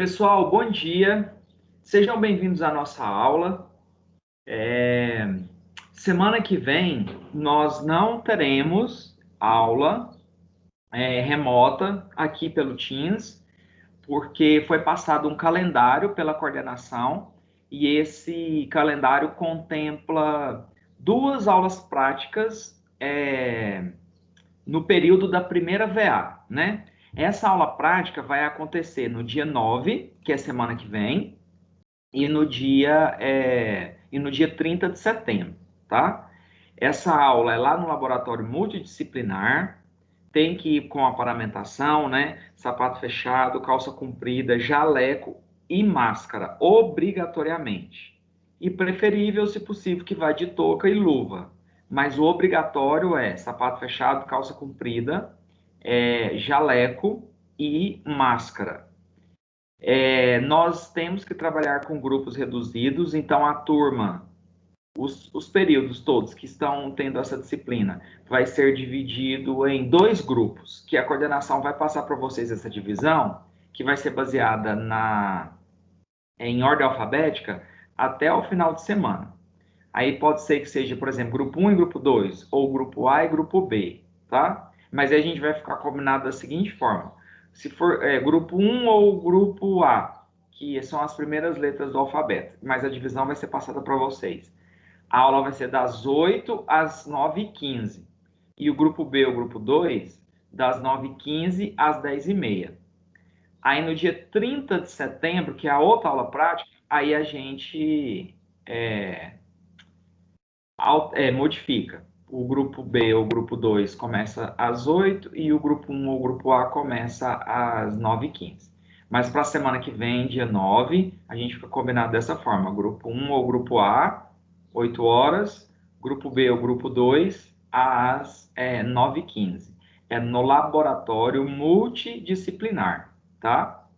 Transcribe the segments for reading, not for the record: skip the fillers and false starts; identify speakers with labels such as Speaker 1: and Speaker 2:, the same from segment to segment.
Speaker 1: Pessoal, bom dia. Sejam bem-vindos à nossa aula. Semana que vem nós não teremos aula remota aqui pelo Teams, porque foi passado um calendário pela coordenação e esse calendário contempla duas aulas práticas no período da primeira VA, né? Essa aula prática vai acontecer no dia 9, que é semana que vem, e no dia 30 de setembro, tá? Essa aula é lá no laboratório multidisciplinar, tem que ir com a paramentação, né? Sapato fechado, calça comprida, jaleco e máscara, obrigatoriamente. E preferível, se possível, que vá de touca e luva. Mas o obrigatório é sapato fechado, calça comprida, jaleco e máscara. Nós temos que trabalhar com grupos reduzidos, então a turma, os períodos todos que estão tendo essa disciplina, vai ser dividido em dois grupos, que a coordenação vai passar para vocês essa divisão, que vai ser baseada em ordem alfabética até o final de semana. Aí pode ser que seja, por exemplo, grupo 1 e grupo 2, ou grupo A e grupo B, tá? Mas aí a gente vai ficar combinado da seguinte forma: se for grupo 1 ou grupo A, que são as primeiras letras do alfabeto, mas a divisão vai ser passada para vocês. A aula vai ser das 8 às 9h15. E o grupo B, o grupo 2, das 9h15 às 10h30. Aí no dia 30 de setembro, que é a outra aula prática, aí a gente modifica. O grupo B ou grupo 2 começa às 8 e o grupo 1 ou grupo A começa às 9h15. Mas para a semana que vem, dia 9, a gente fica combinado dessa forma: grupo 1 ou grupo A, 8 horas, grupo B ou grupo 2, às 9h15. É no laboratório multidisciplinar, tá?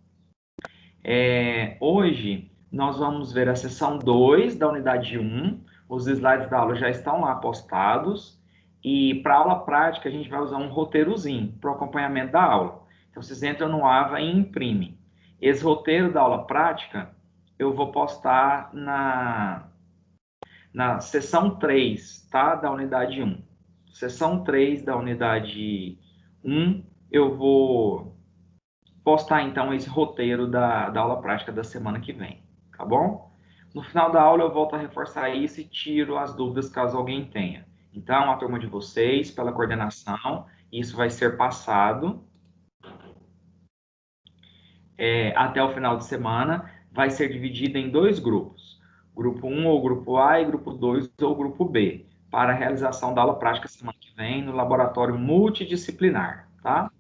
Speaker 1: Hoje nós vamos ver a sessão 2 da unidade 1. Os slides da aula já estão lá postados. E para a aula prática, a gente vai usar um roteirozinho para o acompanhamento da aula. Então, vocês entram no AVA e imprimem. Esse roteiro da aula prática eu vou postar na sessão 3, tá? Da unidade 1. Sessão 3 da unidade 1, eu vou postar então esse roteiro da aula prática da semana que vem, tá bom? No final da aula eu volto a reforçar isso e tiro as dúvidas caso alguém tenha. Então, a turma de vocês, pela coordenação, isso vai ser passado até o final de semana, vai ser dividido em dois grupos. Grupo 1 ou grupo A e grupo 2 ou grupo B, para a realização da aula prática semana que vem no laboratório multidisciplinar, tá?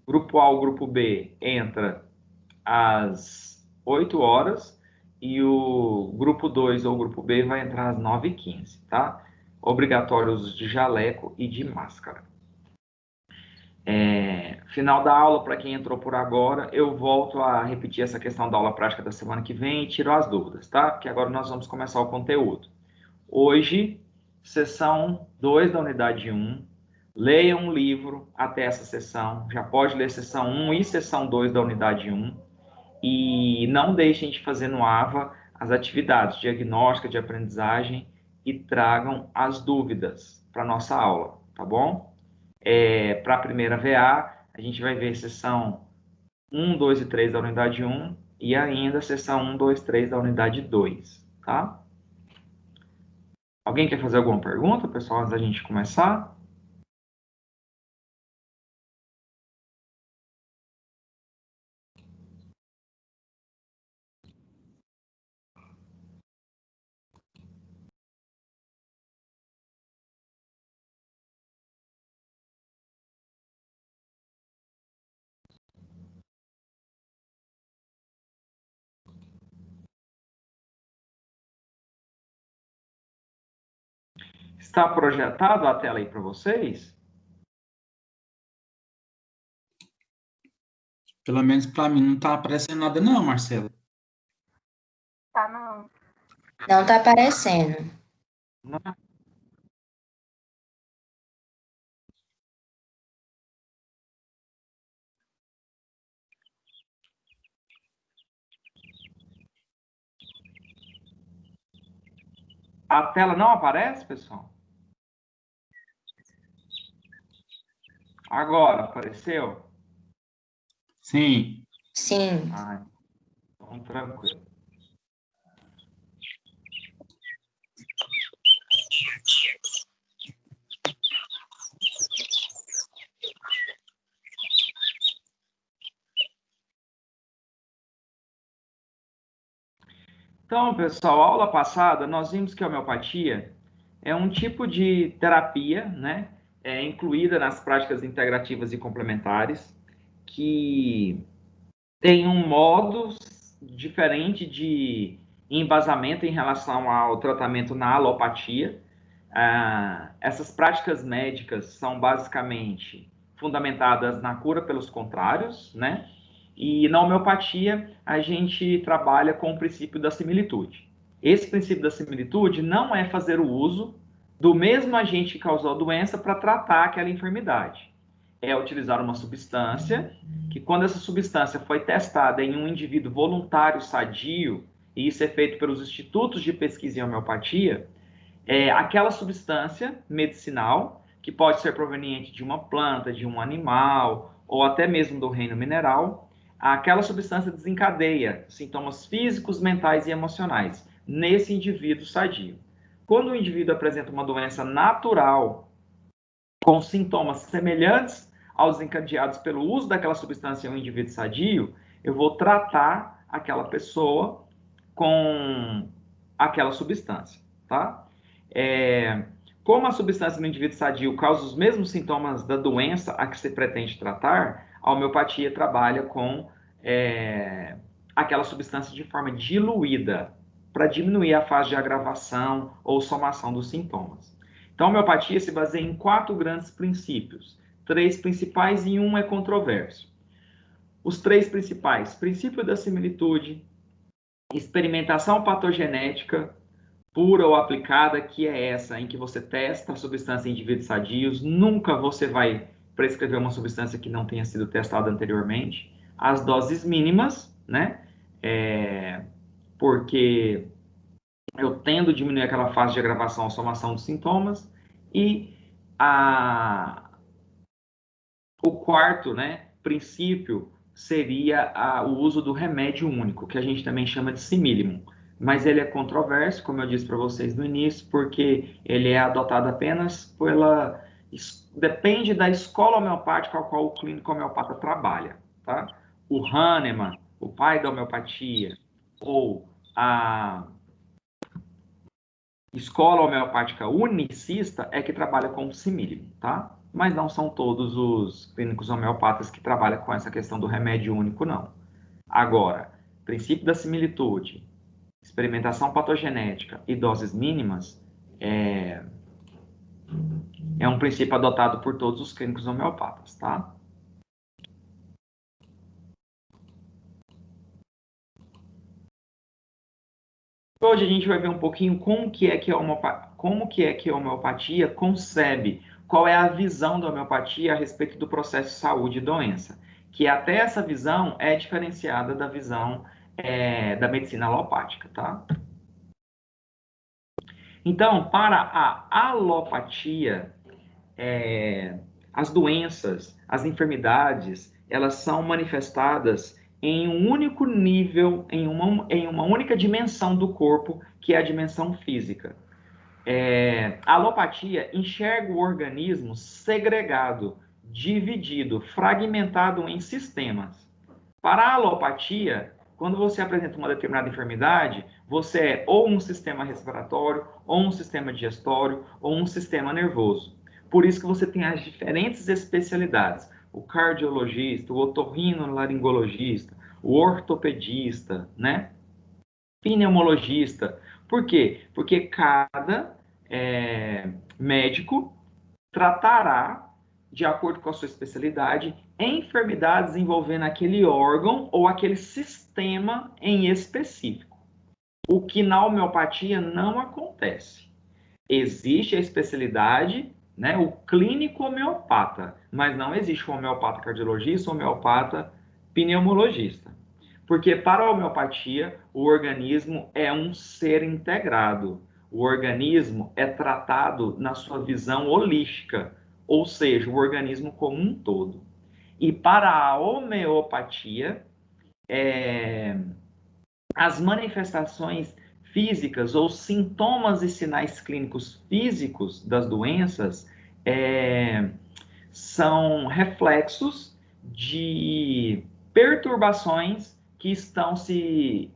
Speaker 1: Grupo A ou grupo B entra às 8 horas e o grupo 2 ou grupo B vai entrar às 9h15, tá? Obrigatório uso de jaleco e de máscara. Final da aula, para quem entrou por agora, eu volto a repetir essa questão da aula prática da semana que vem e tiro as dúvidas, tá? Porque agora nós vamos começar o conteúdo. Hoje, sessão 2 da unidade 1. Leia um livro até essa sessão. Já pode ler sessão 1 e sessão 2 da unidade 1. E não deixem de fazer no AVA as atividades diagnóstica de aprendizagem e tragam as dúvidas para a nossa aula, tá bom? Para a primeira VA, a gente vai ver sessão 1, 2 e 3 da unidade 1 e ainda sessão 1, 2, 3 da unidade 2, tá? Alguém quer fazer alguma pergunta, pessoal, antes da gente começar? Está projetado a tela aí para vocês?
Speaker 2: Pelo menos para mim não tá aparecendo nada não, Marcelo.
Speaker 3: Tá, não.
Speaker 4: Não tá aparecendo.
Speaker 1: Não. A tela não aparece, pessoal? Agora, apareceu?
Speaker 2: Sim.
Speaker 4: Sim.
Speaker 1: Ah, então tranquilo. Então, pessoal, a aula passada nós vimos que a homeopatia é um tipo de terapia, né, incluída nas práticas integrativas e complementares, que tem um modo diferente de embasamento em relação ao tratamento na alopatia. Essas práticas médicas são basicamente fundamentadas na cura pelos contrários, né? E na homeopatia, a gente trabalha com o princípio da similitude. Esse princípio da similitude não é fazer o uso do mesmo agente que causou a doença para tratar aquela enfermidade. É utilizar uma substância que, quando essa substância foi testada em um indivíduo voluntário sadio, e isso é feito pelos institutos de pesquisa em homeopatia, aquela substância medicinal, que pode ser proveniente de uma planta, de um animal, ou até mesmo do reino mineral, aquela substância desencadeia sintomas físicos, mentais e emocionais nesse indivíduo sadio. Quando o indivíduo apresenta uma doença natural com sintomas semelhantes aos encadeados pelo uso daquela substância em um indivíduo sadio, eu vou tratar aquela pessoa com aquela substância, tá? Como a substância no indivíduo sadio causa os mesmos sintomas da doença a que se pretende tratar, a homeopatia trabalha com aquela substância de forma diluída, para diminuir a fase de agravação ou somação dos sintomas. Então, a homeopatia se baseia em 4 grandes princípios, 3 principais e um é controverso. Os 3 principais: princípio da similitude, experimentação patogenética, pura ou aplicada, que é essa em que você testa a substância em indivíduos sadios, nunca você vai prescrever uma substância que não tenha sido testada anteriormente. As doses mínimas, né? Porque eu tendo a diminuir aquela fase de agravação ou somação dos sintomas. E o quarto, né, princípio seria o uso do remédio único, que a gente também chama de simílimum. Mas ele é controverso, como eu disse para vocês no início, porque ele é adotado apenas depende da escola homeopática ao qual o clínico homeopata trabalha, tá? O Hahnemann, o pai da homeopatia, ou a escola homeopática unicista é que trabalha com o simílimum, tá? Mas não são todos os clínicos homeopatas que trabalham com essa questão do remédio único, não. Agora, princípio da similitude, experimentação patogenética e doses mínimas é um princípio adotado por todos os clínicos homeopatas, tá? Hoje a gente vai ver um pouquinho como que é que a homeopatia concebe, qual é a visão da homeopatia a respeito do processo de saúde e doença, que até essa visão é diferenciada da visão da medicina alopática, tá? Então, para a alopatia, as doenças, as enfermidades, elas são manifestadas em um único nível, em uma única dimensão do corpo, que é a dimensão física. A alopatia enxerga o organismo segregado, dividido, fragmentado em sistemas. Para a alopatia, quando você apresenta uma determinada enfermidade, você é ou um sistema respiratório, ou um sistema digestório, ou um sistema nervoso. Por isso que você tem as diferentes especialidades. O cardiologista, o otorrinolaringologista, o ortopedista, né? Pneumologista. Por quê? Porque cada médico tratará, de acordo com a sua especialidade, enfermidades envolvendo aquele órgão ou aquele sistema em específico. O que na homeopatia não acontece. Existe a especialidade, né, o clínico homeopata, mas não existe o homeopata cardiologista, o homeopata pneumologista. Porque para a homeopatia, o organismo é um ser integrado. o organismo é tratado na sua visão holística, ou seja, o organismo como um todo. E para a homeopatia, as manifestações físicas ou sintomas e sinais clínicos físicos das doenças são reflexos de perturbações que estão se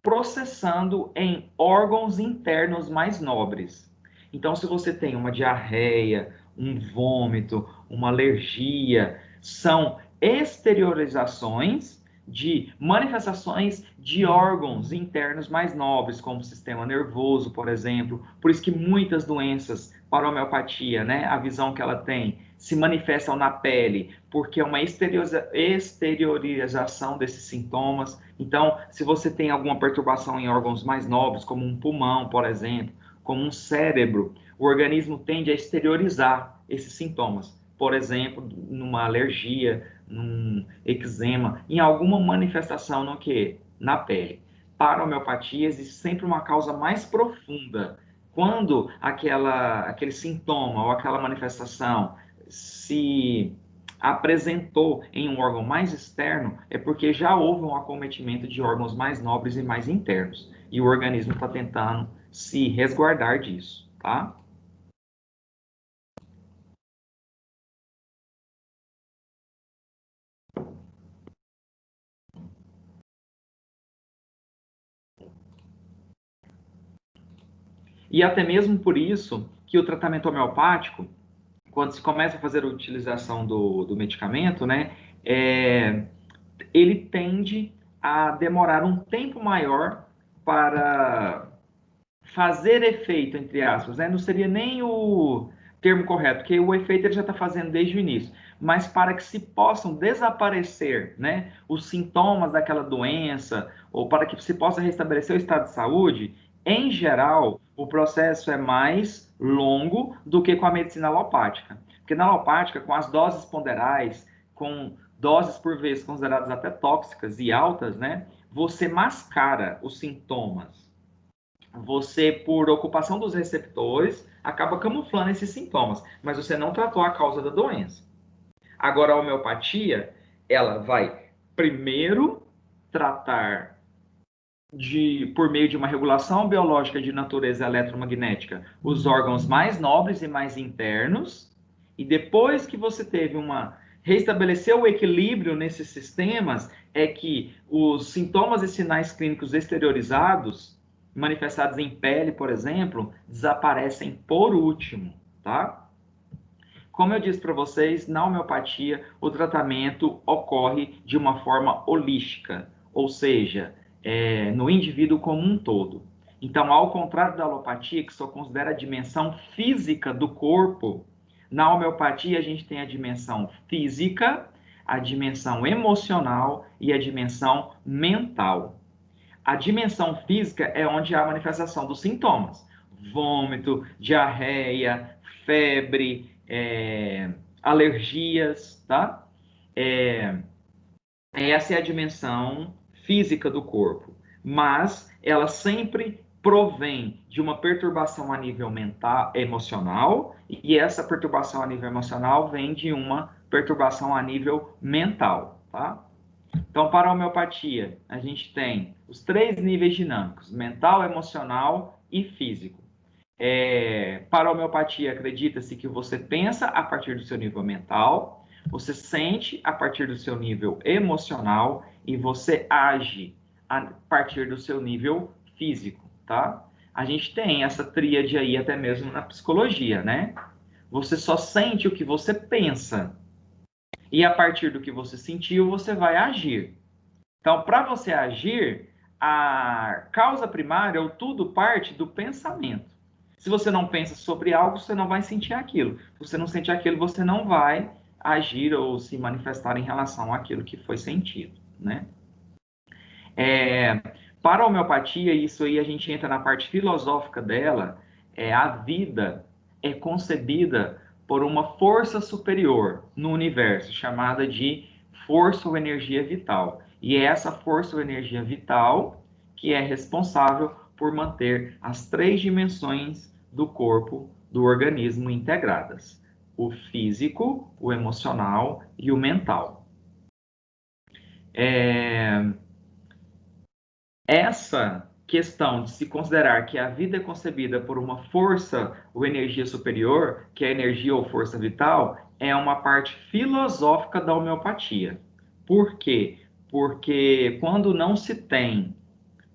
Speaker 1: processando em órgãos internos mais nobres. Então, se você tem uma diarreia, um vômito, uma alergia, são exteriorizações de manifestações de órgãos internos mais nobres, como o sistema nervoso, por exemplo. Por isso que muitas doenças para a homeopatia, né, a visão que ela tem, se manifestam na pele, porque é uma exteriorização desses sintomas. Então, se você tem alguma perturbação em órgãos mais nobres, como um pulmão, por exemplo, como um cérebro, o organismo tende a exteriorizar esses sintomas. Por exemplo, numa alergia, num eczema, em alguma manifestação no quê? Na pele. Para a homeopatia, existe sempre uma causa mais profunda. Quando aquele sintoma ou aquela manifestação se apresentou em um órgão mais externo, é porque já houve um acometimento de órgãos mais nobres e mais internos. E o organismo está tentando se resguardar disso, tá? E até mesmo por isso que o tratamento homeopático, quando se começa a fazer a utilização do medicamento, né, ele tende a demorar um tempo maior para fazer efeito, entre aspas, né? Não seria nem o termo correto, porque o efeito ele já está fazendo desde o início, mas para que se possam desaparecer, né, os sintomas daquela doença, ou para que se possa restabelecer o estado de saúde, em geral, o processo é mais longo do que com a medicina alopática. Porque na alopática, com as doses ponderais, com doses por vezes consideradas até tóxicas e altas, né, você mascara os sintomas. Você, por ocupação dos receptores, acaba camuflando esses sintomas, mas você não tratou a causa da doença. Agora, a homeopatia, ela vai primeiro tratar por meio de uma regulação biológica de natureza eletromagnética, os órgãos mais nobres e mais internos, e depois que você teve restabeleceu o equilíbrio nesses sistemas, é que os sintomas e sinais clínicos exteriorizados, manifestados em pele, por exemplo, desaparecem por último, tá? Como eu disse para vocês, na homeopatia, o tratamento ocorre de uma forma holística, ou seja, no indivíduo como um todo. Então, ao contrário da alopatia, que só considera a dimensão física do corpo, na homeopatia a gente tem a dimensão física, a dimensão emocional e a dimensão mental. A dimensão física é onde há a manifestação dos sintomas. Vômito, diarreia, febre, alergias, tá? Essa é a dimensão física do corpo. Mas ela sempre provém de uma perturbação a nível mental, emocional, e essa perturbação a nível emocional vem de uma perturbação a nível mental, tá? Então, para a homeopatia, a gente tem os 3 níveis dinâmicos: mental, emocional e físico. Para a homeopatia, acredita-se que você pensa a partir do seu nível mental, você sente a partir do seu nível emocional e você age a partir do seu nível físico, tá? A gente tem essa tríade aí até mesmo na psicologia, né? Você só sente o que você pensa. E a partir do que você sentiu, você vai agir. Então, para você agir, a causa primária, ou tudo parte do pensamento. Se você não pensa sobre algo, você não vai sentir aquilo. Se você não sente aquilo, você não vai agir ou se manifestar em relação àquilo que foi sentido, né? Para a homeopatia, isso aí a gente entra na parte filosófica dela, a vida é concebida por uma força superior no universo, chamada de força ou energia vital. E é essa força ou energia vital que é responsável por manter as 3 dimensões do corpo, do organismo integradas: o físico, o emocional e o mental. Essa questão de se considerar que a vida é concebida por uma força ou energia superior, que é energia ou força vital, é uma parte filosófica da homeopatia. Por quê? Porque quando não se tem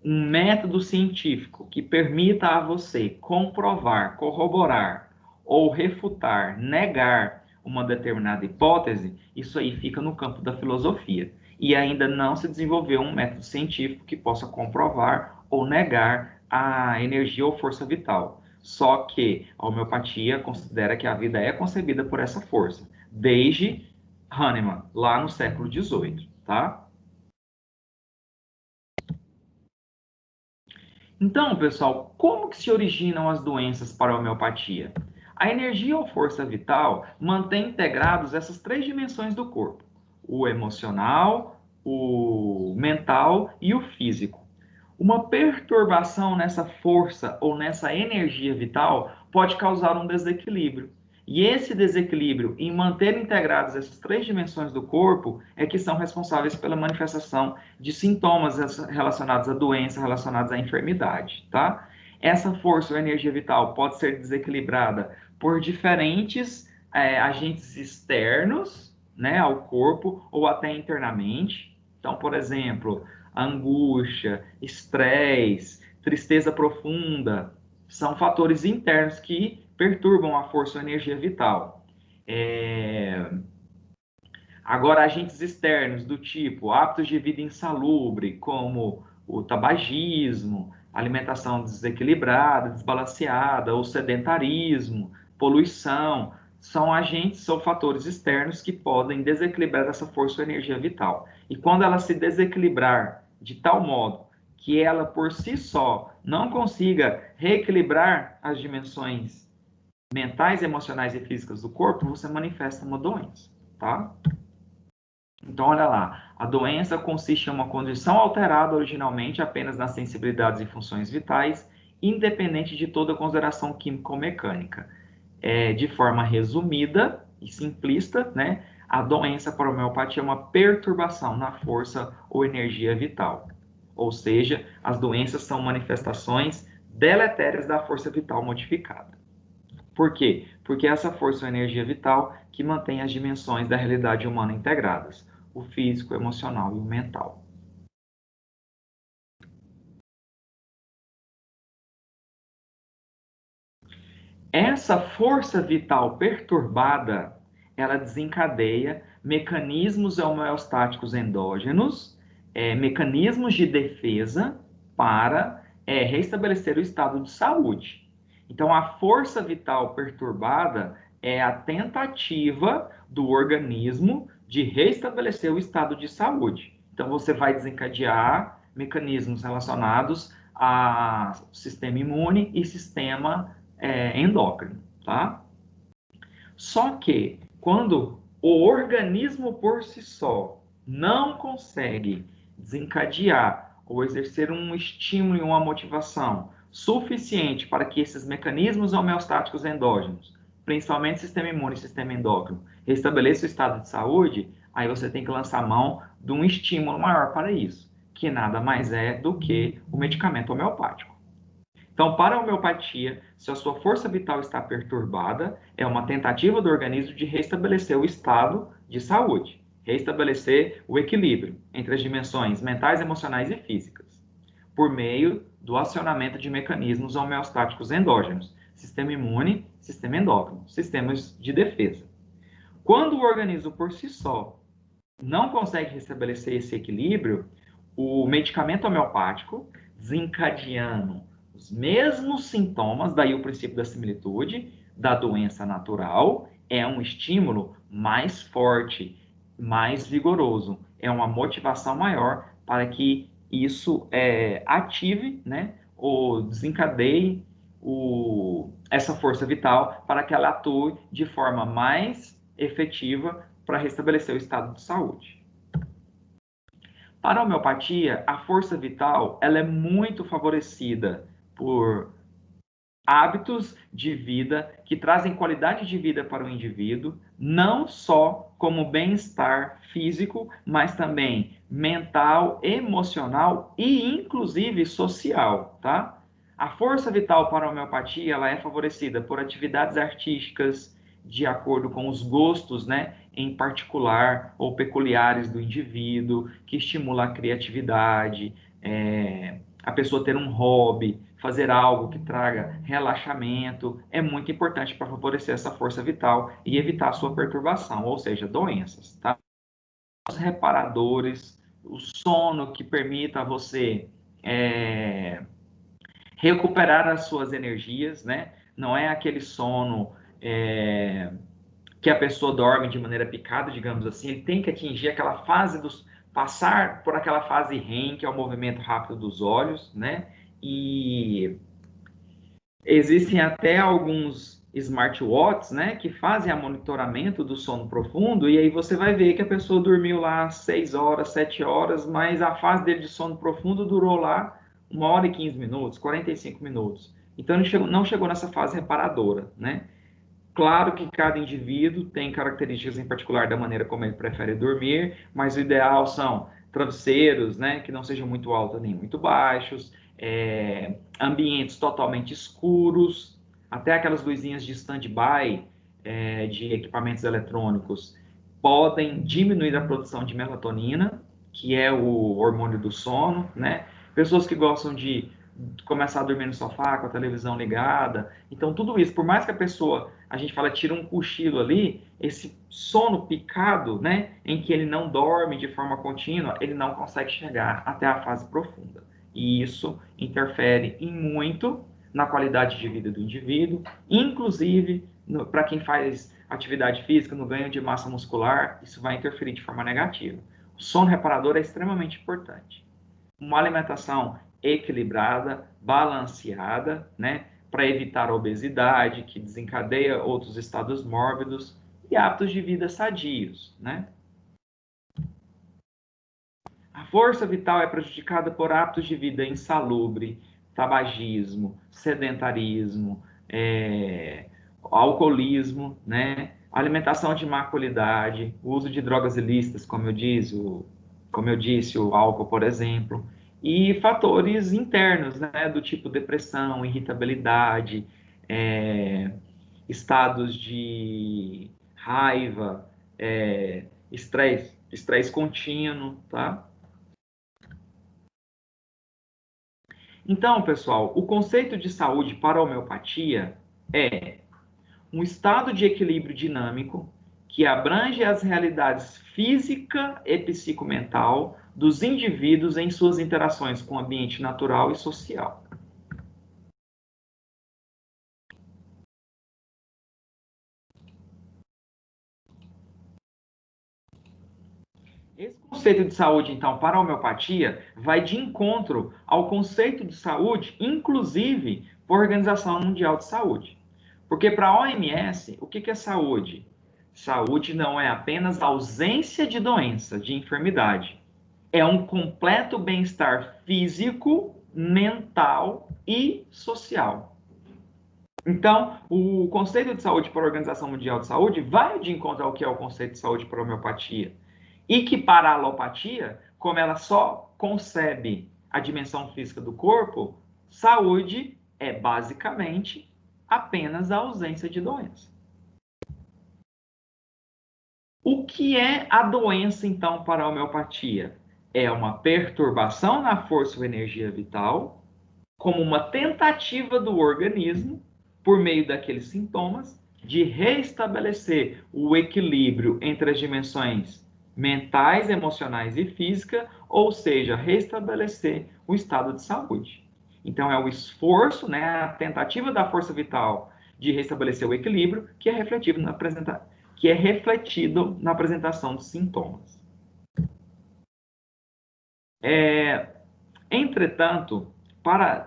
Speaker 1: um método científico que permita a você comprovar, corroborar ou refutar, negar uma determinada hipótese, isso aí fica no campo da filosofia. E ainda não se desenvolveu um método científico que possa comprovar ou negar a energia ou força vital. Só que a homeopatia considera que a vida é concebida por essa força, desde Hahnemann, lá no século XVIII, tá? Então, pessoal, como que se originam as doenças para a homeopatia? A energia ou força vital mantém integrados essas 3 dimensões do corpo: o emocional, o mental e o físico. Uma perturbação nessa força ou nessa energia vital pode causar um desequilíbrio. E esse desequilíbrio em manter integradas essas 3 dimensões do corpo é que são responsáveis pela manifestação de sintomas relacionados à doença, relacionados à enfermidade, tá? Essa força ou energia vital pode ser desequilibrada por diferentes agentes externos, né, ao corpo ou até internamente. Então, por exemplo, angústia, estresse, tristeza profunda, são fatores internos que perturbam a força ou energia vital. Agora, agentes externos do tipo hábitos de vida insalubre, como o tabagismo, alimentação desequilibrada, desbalanceada, ou sedentarismo, poluição, são agentes, são fatores externos que podem desequilibrar essa força ou energia vital. E quando ela se desequilibrar de tal modo que ela por si só não consiga reequilibrar as dimensões mentais, emocionais e físicas do corpo, você manifesta uma doença, tá? Então, olha lá, a doença consiste em uma condição alterada originalmente apenas nas sensibilidades e funções vitais, independente de toda consideração químico-mecânica. De forma resumida e simplista, né, a doença por homeopatia é uma perturbação na força ou energia vital. Ou seja, as doenças são manifestações deletérias da força vital modificada. Por quê? Porque essa força ou energia vital que mantém as dimensões da realidade humana integradas: o físico, o emocional e o mental. Essa força vital perturbada, ela desencadeia mecanismos homeostáticos endógenos, mecanismos de defesa para restabelecer o estado de saúde. Então, a força vital perturbada é a tentativa do organismo de restabelecer o estado de saúde. Então, você vai desencadear mecanismos relacionados ao sistema imune e sistema endócrino, tá? Só que, quando o organismo por si só não consegue desencadear ou exercer um estímulo e uma motivação suficiente para que esses mecanismos homeostáticos endógenos, principalmente sistema imune e sistema endócrino, restabeleçam o estado de saúde, aí você tem que lançar mão de um estímulo maior para isso, que nada mais é do que o medicamento homeopático. Então, para a homeopatia, se a sua força vital está perturbada, é uma tentativa do organismo de restabelecer o estado de saúde, restabelecer o equilíbrio entre as dimensões mentais, emocionais e físicas, por meio do acionamento de mecanismos homeostáticos endógenos, sistema imune, sistema endócrino, sistemas de defesa. Quando o organismo por si só não consegue restabelecer esse equilíbrio, o medicamento homeopático, desencadeando os mesmos sintomas, daí o princípio da similitude, da doença natural, é um estímulo mais forte, mais vigoroso, é uma motivação maior para que isso ative, né, ou desencadeie essa força vital para que ela atue de forma mais efetiva para restabelecer o estado de saúde. Para a homeopatia, a força vital ela é muito favorecida por hábitos de vida que trazem qualidade de vida para o indivíduo, não só como bem-estar físico, mas também mental, emocional e inclusive social, tá? A força vital para a homeopatia, ela é favorecida por atividades artísticas de acordo com os gostos, né, em particular ou peculiares do indivíduo, que estimula a criatividade, a pessoa ter um hobby, fazer algo que traga relaxamento, é muito importante para favorecer essa força vital e evitar a sua perturbação, ou seja, doenças, tá? Os reparadores, o sono que permita a você recuperar as suas energias, né? Não é aquele sono que a pessoa dorme de maneira picada, digamos assim, ele tem que atingir aquela fase passar por aquela fase REM, que é o movimento rápido dos olhos, né? E existem até alguns smartwatches, né, que fazem a monitoramento do sono profundo, e aí você vai ver que a pessoa dormiu lá 6 horas, 7 horas, mas a fase dele de sono profundo durou lá 1 hora e 15 minutos, 45 minutos. Então ele não chegou nessa fase reparadora, né? Claro que cada indivíduo tem características em particular da maneira como ele prefere dormir, mas o ideal são travesseiros, né, que não sejam muito altos nem muito baixos, ambientes totalmente escuros, até aquelas luzinhas de stand-by de equipamentos eletrônicos podem diminuir a produção de melatonina, que é o hormônio do sono, né? Pessoas que gostam de começar a dormir no sofá com a televisão ligada. Então, tudo isso, por mais que a pessoa, a gente fala, tira um cochilo ali, esse sono picado, né, em que ele não dorme de forma contínua, ele não consegue chegar até a fase profunda. E isso interfere em muito na qualidade de vida do indivíduo, inclusive para quem faz atividade física, no ganho de massa muscular, isso vai interferir de forma negativa. O sono reparador é extremamente importante. Uma alimentação equilibrada, balanceada, né, para evitar a obesidade, que desencadeia outros estados mórbidos, e hábitos de vida sadios, né? A força vital é prejudicada por hábitos de vida insalubre, tabagismo, sedentarismo, alcoolismo, né? Alimentação de má qualidade, uso de drogas ilícitas, como eu disse, o álcool, por exemplo, e fatores internos, né? Do tipo depressão, irritabilidade, estados de raiva, estresse contínuo, tá? Então, pessoal, o conceito de saúde para a homeopatia é um estado de equilíbrio dinâmico que abrange as realidades física e psicomental dos indivíduos em suas interações com o ambiente natural e social. Esse conceito de saúde, então, para a homeopatia, vai de encontro ao conceito de saúde, inclusive por Organização Mundial de Saúde. Porque para a OMS, o que é saúde? Saúde não é apenas ausência de doença, de enfermidade. É um completo bem-estar físico, mental e social. Então, o conceito de saúde para a Organização Mundial de Saúde vai de encontro ao que é o conceito de saúde para a homeopatia. E que para a alopatia, como ela só concebe a dimensão física do corpo, saúde é basicamente apenas a ausência de doença. O que é a doença, então, para a homeopatia? É uma perturbação na força ou energia vital, como uma tentativa do organismo, por meio daqueles sintomas, de restabelecer o equilíbrio entre as dimensões mentais, emocionais e física, ou seja, restabelecer o estado de saúde. Então, é o esforço, né, a tentativa da força vital de restabelecer o equilíbrio que é refletido na apresentação dos sintomas. Entretanto,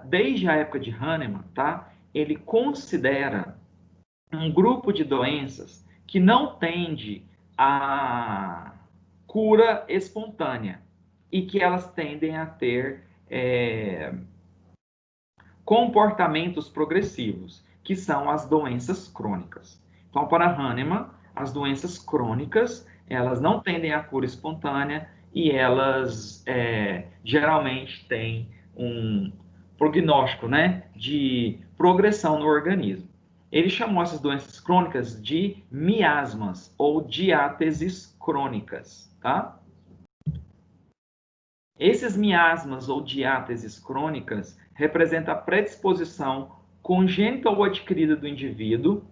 Speaker 1: desde a época de Hahnemann, tá, ele considera um grupo de doenças que não tende a cura espontânea e que elas tendem a ter comportamentos progressivos, que são as doenças crônicas. Então, para Hahnemann, as doenças crônicas, elas não tendem à cura espontânea e elas geralmente têm um prognóstico, né, de progressão no organismo. Ele chamou essas doenças crônicas de miasmas ou diáteses crônicas, tá? Esses miasmas ou diáteses crônicas representam a predisposição congênita ou adquirida do indivíduo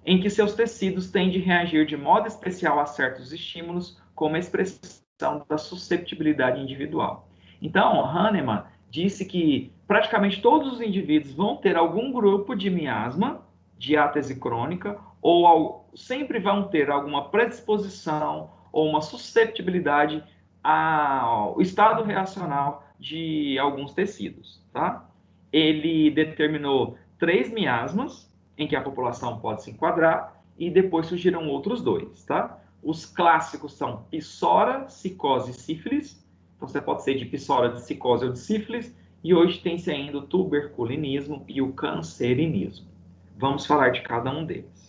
Speaker 1: em que seus tecidos tendem a reagir de modo especial a certos estímulos, como a expressão da susceptibilidade individual. Então, Hahnemann disse que praticamente todos os indivíduos vão ter algum grupo de miasma, diátese crônica, ou sempre vão ter alguma predisposição ou uma susceptibilidade ao estado reacional de alguns tecidos, tá? Ele determinou 3 miasmas em que a população pode se enquadrar e depois surgiram outros 2, tá? Os clássicos são psora, psicose e sífilis. Então você pode ser de psora, de psicose ou de sífilis. E hoje tem-se ainda o tuberculinismo e o cancerinismo. Vamos falar de cada um deles.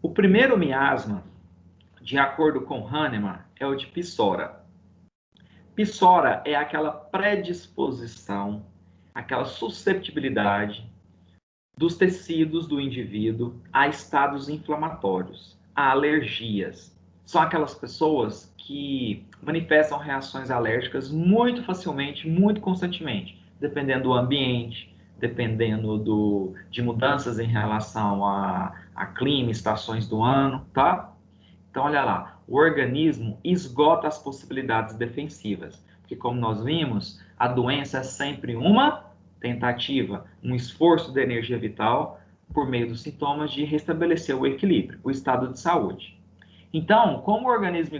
Speaker 1: O primeiro miasma, de acordo com Hahnemann, é o de psora. Psora é aquela predisposição, aquela susceptibilidade dos tecidos do indivíduo a estados inflamatórios, a alergias. São aquelas pessoas que manifestam reações alérgicas muito facilmente, muito constantemente, dependendo do ambiente, dependendo de mudanças em relação a clima, estações do ano, tá? Então, olha lá, o organismo esgota as possibilidades defensivas, porque como nós vimos, a doença é sempre uma tentativa, um esforço da energia vital por meio dos sintomas de restabelecer o equilíbrio, o estado de saúde. Então, como o organismo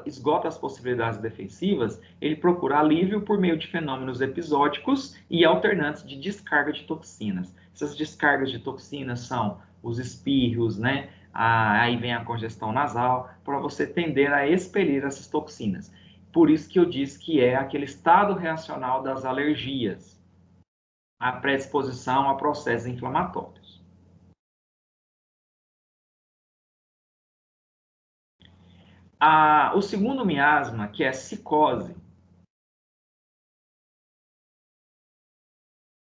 Speaker 1: esgota as possibilidades defensivas, ele procura alívio por meio de fenômenos episódicos e alternantes de descarga de toxinas. Essas descargas de toxinas são os espirros, né? Aí vem a congestão nasal, para você tender a expelir essas toxinas. Por isso que eu disse que é aquele estado reacional das alergias, a predisposição a processos inflamatórios. O segundo miasma, que é psicose,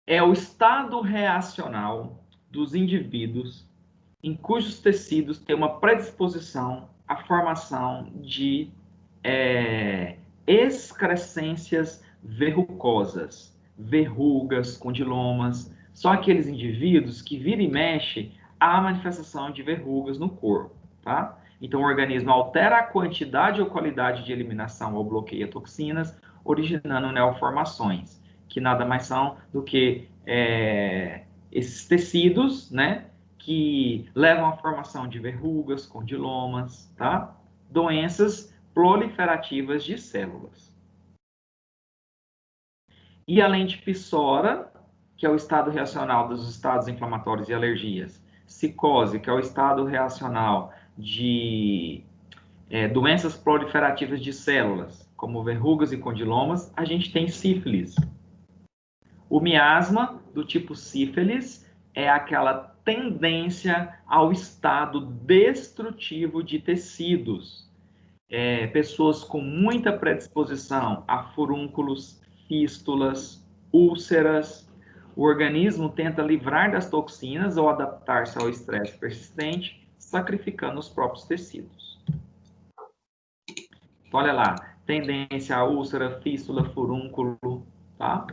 Speaker 1: é o estado reacional dos indivíduos em cujos tecidos tem uma predisposição à formação de excrescências verrucosas, verrugas, condilomas. São aqueles indivíduos que vira e mexe a manifestação de verrugas no corpo, tá? Então, o organismo altera a quantidade ou qualidade de eliminação ou bloqueia toxinas, originando neoformações, que nada mais são do que esses tecidos, né, que levam à formação de verrugas, condilomas, tá? Doenças proliferativas de células. E além de psora, que é o estado reacional dos estados inflamatórios e alergias, psicose, que é o estado reacional de doenças proliferativas de células, como verrugas e condilomas, a gente tem sífilis. O miasma do tipo sífilis é aquela tendência ao estado destrutivo de tecidos. Pessoas com muita predisposição a furúnculos, fístulas, úlceras. O organismo tenta livrar das toxinas ou adaptar-se ao estresse persistente, sacrificando os próprios tecidos. Então, olha lá, tendência a úlcera, fístula, furúnculo, tá?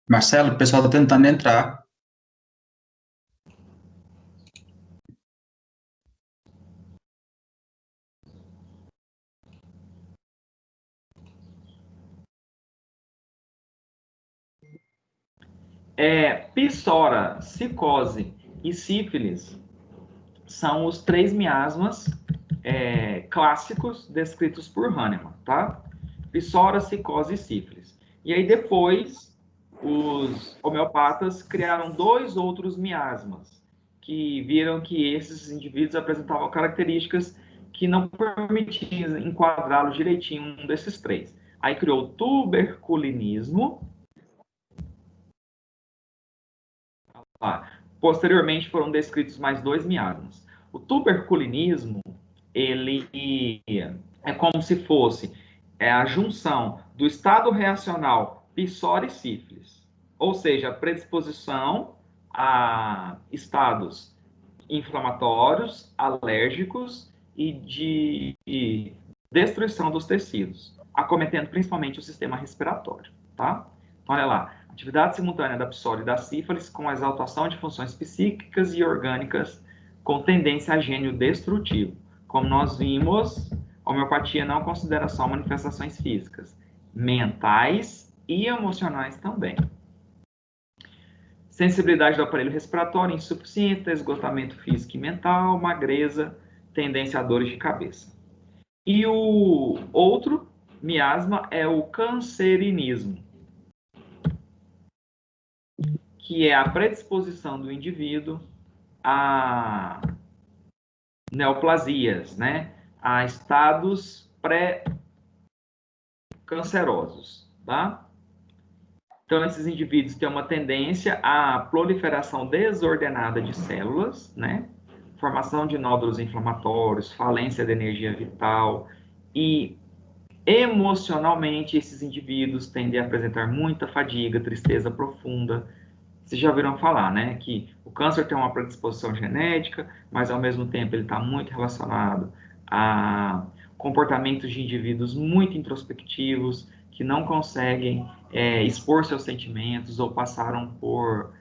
Speaker 2: Marcelo, o pessoal está tentando entrar.
Speaker 1: Psora, psicose e sífilis são os 3 miasmas clássicos descritos por Hahnemann, tá? Psora, psicose e sífilis. E aí depois os homeopatas criaram 2 outros miasmas, que viram que esses indivíduos apresentavam características que não permitiam enquadrá-los direitinho em um desses três. Aí criou o tuberculinismo. Posteriormente foram descritos mais 2 miasmas. O tuberculinismo, ele é como se fosse a junção do estado reacional psori e sífilis, ou seja, a predisposição a estados inflamatórios, alérgicos e de destruição dos tecidos, acometendo principalmente o sistema respiratório, tá? Então, olha lá, atividade simultânea da psori e da sífilis com exaltação de funções psíquicas e orgânicas com tendência a gênio destrutivo. Como nós vimos, a homeopatia não considera só manifestações físicas, mentais e emocionais também. Sensibilidade do aparelho respiratório insuficiente, esgotamento físico e mental, magreza, tendência a dores de cabeça. E o outro miasma é o cancerinismo, que é a predisposição do indivíduo a neoplasias, né? A estados pré-cancerosos, tá? Então, esses indivíduos têm uma tendência à proliferação desordenada de células, né? Formação de nódulos inflamatórios, falência da energia vital e, emocionalmente, esses indivíduos tendem a apresentar muita fadiga, tristeza profunda. Vocês já ouviram falar, né? Que o câncer tem uma predisposição genética, mas, ao mesmo tempo, ele está muito relacionado a comportamentos de indivíduos muito introspectivos, que não conseguem expor seus sentimentos ou passaram por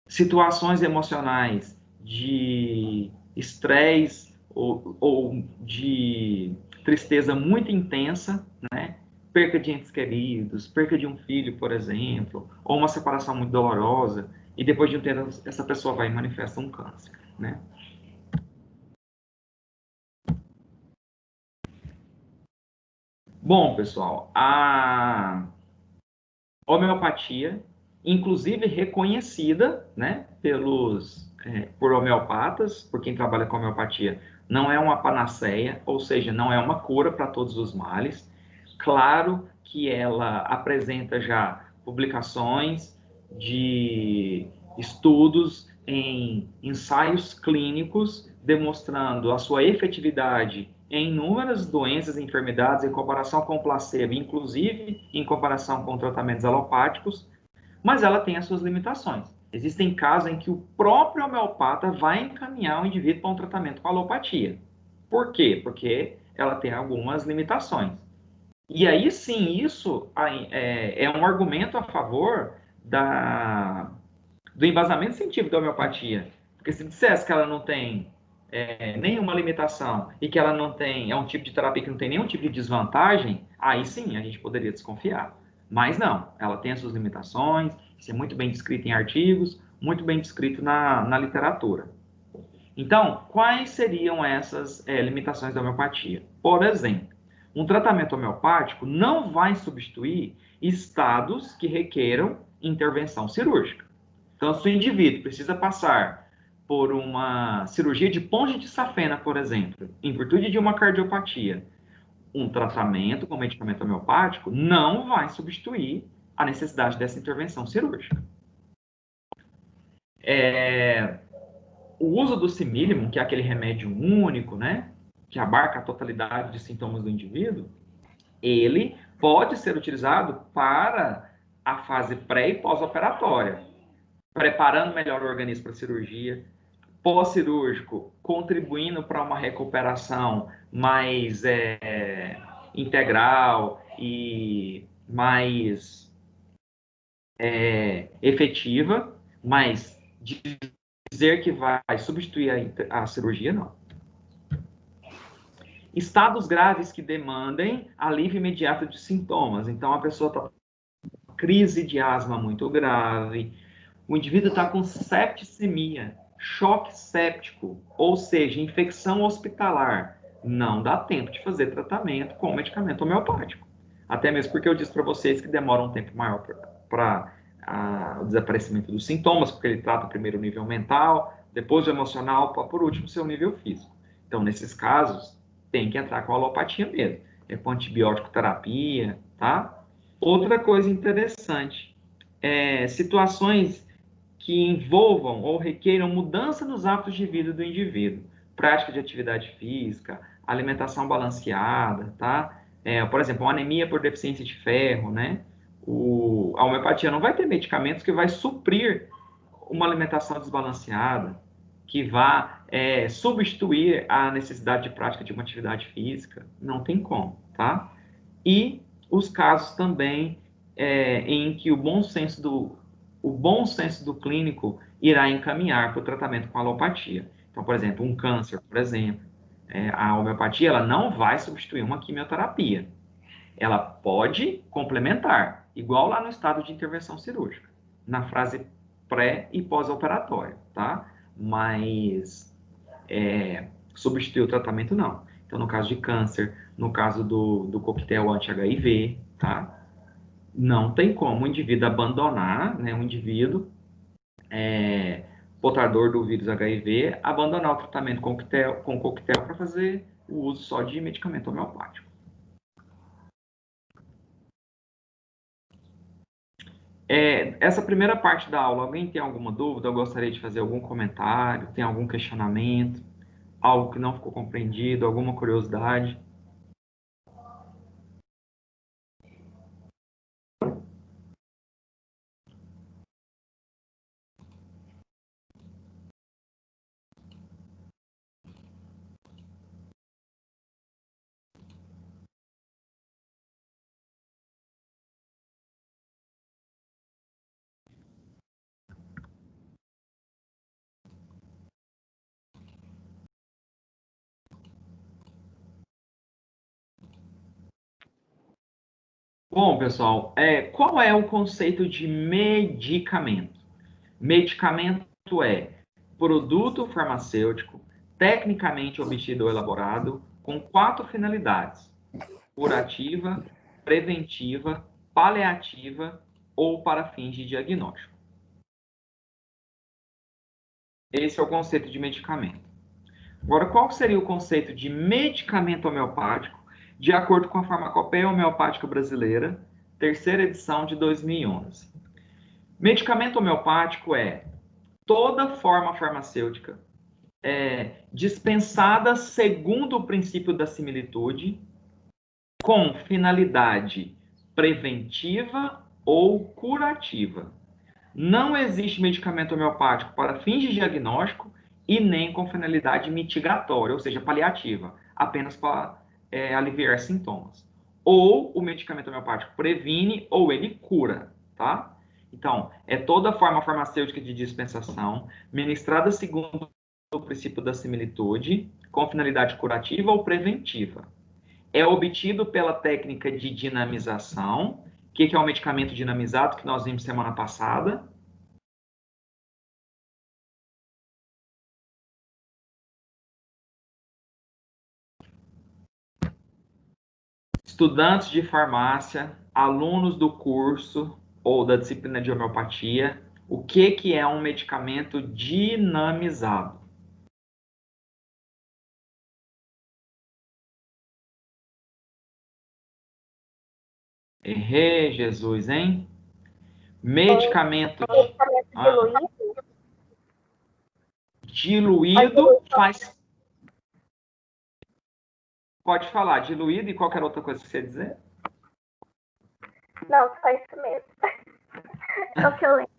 Speaker 1: situações emocionais de estresse ou de tristeza muito intensa, né? Perca de entes queridos, perca de um filho, por exemplo, ou uma separação muito dolorosa, e depois de um tempo essa pessoa vai e manifesta um câncer, né? Bom, pessoal, a homeopatia, inclusive reconhecida, né, por homeopatas, por quem trabalha com homeopatia, não é uma panaceia, ou seja, não é uma cura para todos os males. Claro que ela apresenta já publicações de estudos em ensaios clínicos demonstrando a sua efetividade em inúmeras doenças e enfermidades em comparação com o placebo, inclusive em comparação com tratamentos alopáticos, mas ela tem as suas limitações. Existem casos em que o próprio homeopata vai encaminhar o indivíduo para um tratamento com alopatia. Por quê? Porque ela tem algumas limitações. E aí sim, isso é um argumento a favor do embasamento científico da homeopatia. Porque se dissesse que ela não tem nenhuma limitação e que ela não tem, é um tipo de terapia que não tem nenhum tipo de desvantagem, aí sim a gente poderia desconfiar. Mas não, ela tem as suas limitações, isso é muito bem descrito em artigos, muito bem descrito na literatura. Então, quais seriam essas limitações da homeopatia? Por exemplo, um tratamento homeopático não vai substituir estados que requeram intervenção cirúrgica. Então, se o indivíduo precisa passar por uma cirurgia de ponte de safena, por exemplo, em virtude de uma cardiopatia, um tratamento com medicamento homeopático não vai substituir a necessidade dessa intervenção cirúrgica. O uso do simílimum, que é aquele remédio único, né, que abarca a totalidade de sintomas do indivíduo, ele pode ser utilizado para a fase pré- e pós-operatória, preparando melhor o organismo para a cirurgia, pós-cirúrgico, contribuindo para uma recuperação mais integral e mais efetiva, mas dizer que vai substituir a cirurgia, não. Estados graves que demandem alívio imediato de sintomas. Então, a pessoa está com crise de asma muito grave, o indivíduo está com septicemia, choque séptico, ou seja, infecção hospitalar. Não dá tempo de fazer tratamento com medicamento homeopático. Até mesmo porque eu disse para vocês que demora um tempo maior para o desaparecimento dos sintomas, porque ele trata primeiro o nível mental, depois o emocional, por último, seu nível físico. Então, nesses casos, tem que entrar com a alopatia mesmo. É com antibiótico terapia, tá? Outra coisa interessante, situações que envolvam ou requeiram mudança nos hábitos de vida do indivíduo. Prática de atividade física, alimentação balanceada, tá? Por exemplo, uma anemia por deficiência de ferro, né? A homeopatia não vai ter medicamentos que vai suprir uma alimentação desbalanceada, que vá substituir a necessidade de prática de uma atividade física. Não tem como, tá? E os casos também em que o bom senso do clínico irá encaminhar para o tratamento com alopatia. Então, por exemplo, um câncer, por exemplo, a homeopatia ela não vai substituir uma quimioterapia. Ela pode complementar, igual lá no estado de intervenção cirúrgica, na fase pré e pós-operatório, tá? Mas substituir o tratamento não. Então, no caso de câncer, no caso do coquetel anti-HIV, tá? Não tem como o indivíduo abandonar, né, um indivíduo portador do vírus HIV, abandonar o tratamento com coquetel para fazer o uso só de medicamento homeopático. Essa primeira parte da aula, alguém tem alguma dúvida? Eu gostaria de fazer algum comentário, tem algum questionamento, algo que não ficou compreendido, alguma curiosidade? Bom, pessoal, qual é o conceito de medicamento? Medicamento é produto farmacêutico tecnicamente obtido ou elaborado com 4 finalidades: curativa, preventiva, paliativa ou para fins de diagnóstico. Esse é o conceito de medicamento. Agora, qual seria o conceito de medicamento homeopático de acordo com a Farmacopeia Homeopática Brasileira, terceira edição de 2011? Medicamento homeopático é toda forma farmacêutica dispensada segundo o princípio da similitude, com finalidade preventiva ou curativa. Não existe medicamento homeopático para fins de diagnóstico e nem com finalidade mitigatória, ou seja, paliativa, apenas para aliviar sintomas. Ou o medicamento homeopático previne ou ele cura, tá? Então, é toda forma farmacêutica de dispensação, ministrada segundo o princípio da similitude, com finalidade curativa ou preventiva. É obtido pela técnica de dinamização. O que é o medicamento dinamizado que nós vimos semana passada? Estudantes de farmácia, alunos do curso ou da disciplina de homeopatia, o que é um medicamento dinamizado? Errei, Jesus, hein? Medicamento diluído faz... Pode falar, diluído e qualquer outra coisa que você dizer?
Speaker 3: Não, só isso mesmo. É o que eu lembro.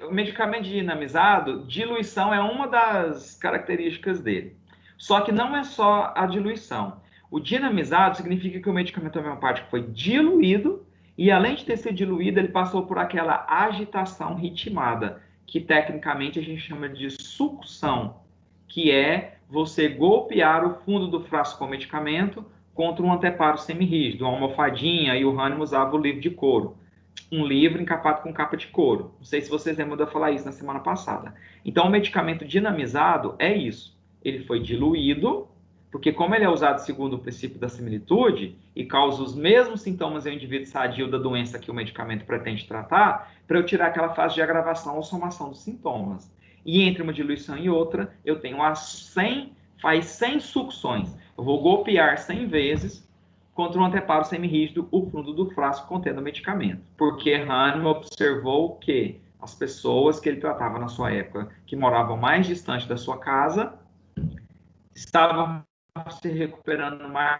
Speaker 1: O medicamento dinamizado, diluição é uma das características dele. Só que não é só a diluição. O dinamizado significa que o medicamento homeopático foi diluído e, além de ter sido diluído, ele passou por aquela agitação ritmada, que tecnicamente a gente chama de sucção, que é você golpear o fundo do frasco com o medicamento contra um anteparo semirrígido, uma almofadinha, e o Hahnemann usava o livro de couro. Um livro encapado com capa de couro. Não sei se vocês lembram de eu falar isso na semana passada. Então, o medicamento dinamizado é isso. Ele foi diluído, Porque como ele é usado segundo o princípio da similitude e causa os mesmos sintomas em um indivíduo sadio da doença que o medicamento pretende tratar, para eu tirar aquela fase de agravação ou somação dos sintomas. E entre uma diluição e outra, eu tenho faz 100 sucções. Eu vou golpear 100 vezes contra um anteparo semirrígido o fundo do frasco contendo o medicamento. Porque Hahnemann observou que as pessoas que ele tratava na sua época, que moravam mais distante da sua casa, estavam se recuperando mais,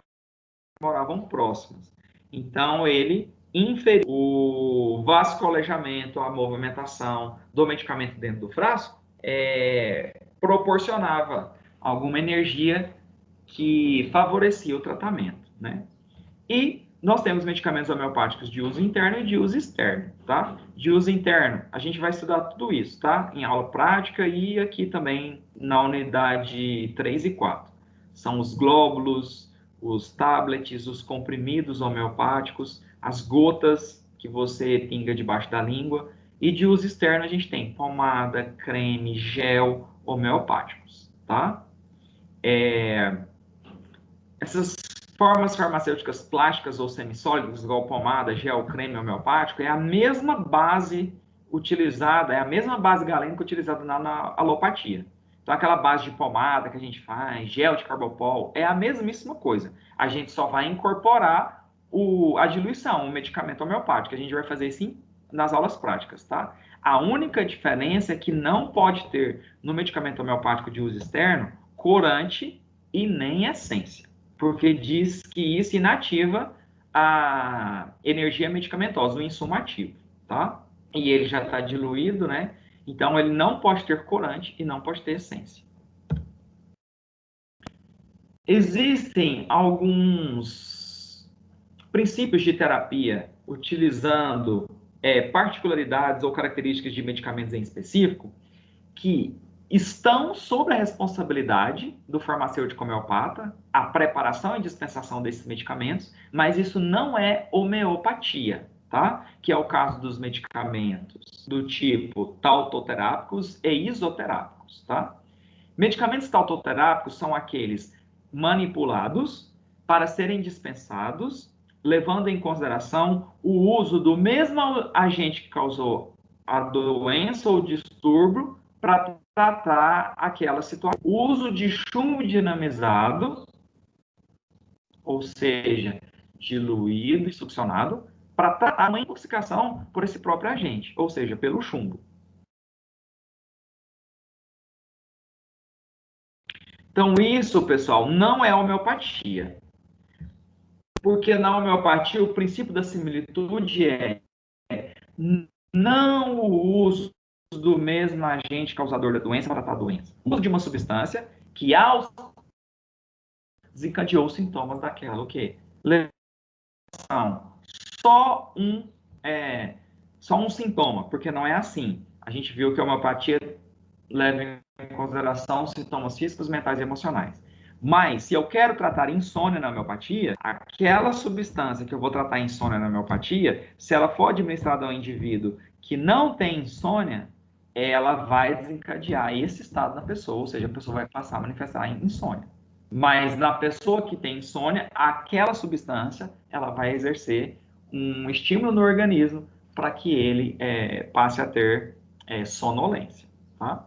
Speaker 1: moravam próximas. Então, ele inferiu o vasculejamento, a movimentação do medicamento dentro do frasco, proporcionava alguma energia que favorecia o tratamento, né? E nós temos medicamentos homeopáticos de uso interno e de uso externo, tá? De uso interno, a gente vai estudar tudo isso, tá? Em aula prática e aqui também na unidade 3 e 4. São os glóbulos, os tablets, os comprimidos homeopáticos, as gotas que você pinga debaixo da língua. E de uso externo a gente tem pomada, creme, gel homeopáticos, tá? Essas formas farmacêuticas plásticas ou semissólidas, igual pomada, gel, creme homeopático, é a mesma base utilizada, é a mesma base galênica utilizada na alopatia. Então, aquela base de pomada que a gente faz, gel de carbopol, é a mesmíssima coisa. A gente só vai incorporar a diluição, o medicamento homeopático. A gente vai fazer isso nas aulas práticas, tá? A única diferença é que não pode ter no medicamento homeopático de uso externo corante e nem essência, porque diz que isso inativa a energia medicamentosa, o insumo ativo, tá? E ele já está diluído, né? Então, ele não pode ter corante e não pode ter essência. Existem alguns princípios de terapia utilizando particularidades ou características de medicamentos em específico que estão sob a responsabilidade do farmacêutico homeopata, a preparação e dispensação desses medicamentos, mas isso não é homeopatia, tá? Que é o caso dos medicamentos do tipo tautoterápicos e isoterápicos, tá? Medicamentos tautoterápicos são aqueles manipulados para serem dispensados, levando em consideração o uso do mesmo agente que causou a doença ou distúrbio para tratar aquela situação. O uso de chumbo dinamizado, ou seja, diluído e succionado, para tratar uma intoxicação por esse próprio agente, ou seja, pelo chumbo. Então, isso, pessoal, não é homeopatia. Porque na homeopatia, o princípio da similitude é não o uso do mesmo agente causador da doença para tratar a doença. O uso de uma substância que, ao desencadeou os sintomas daquela, o quê? Lesão. Só um sintoma, porque não é assim. A gente viu que a homeopatia leva em consideração sintomas físicos, mentais e emocionais. Mas, se eu quero tratar insônia na homeopatia, aquela substância que eu vou tratar insônia na homeopatia, se ela for administrada a um indivíduo que não tem insônia, ela vai desencadear esse estado na pessoa, ou seja, a pessoa vai passar a manifestar insônia. Mas na pessoa que tem insônia, aquela substância, ela vai exercer um estímulo no organismo para que ele passe a ter sonolência, tá?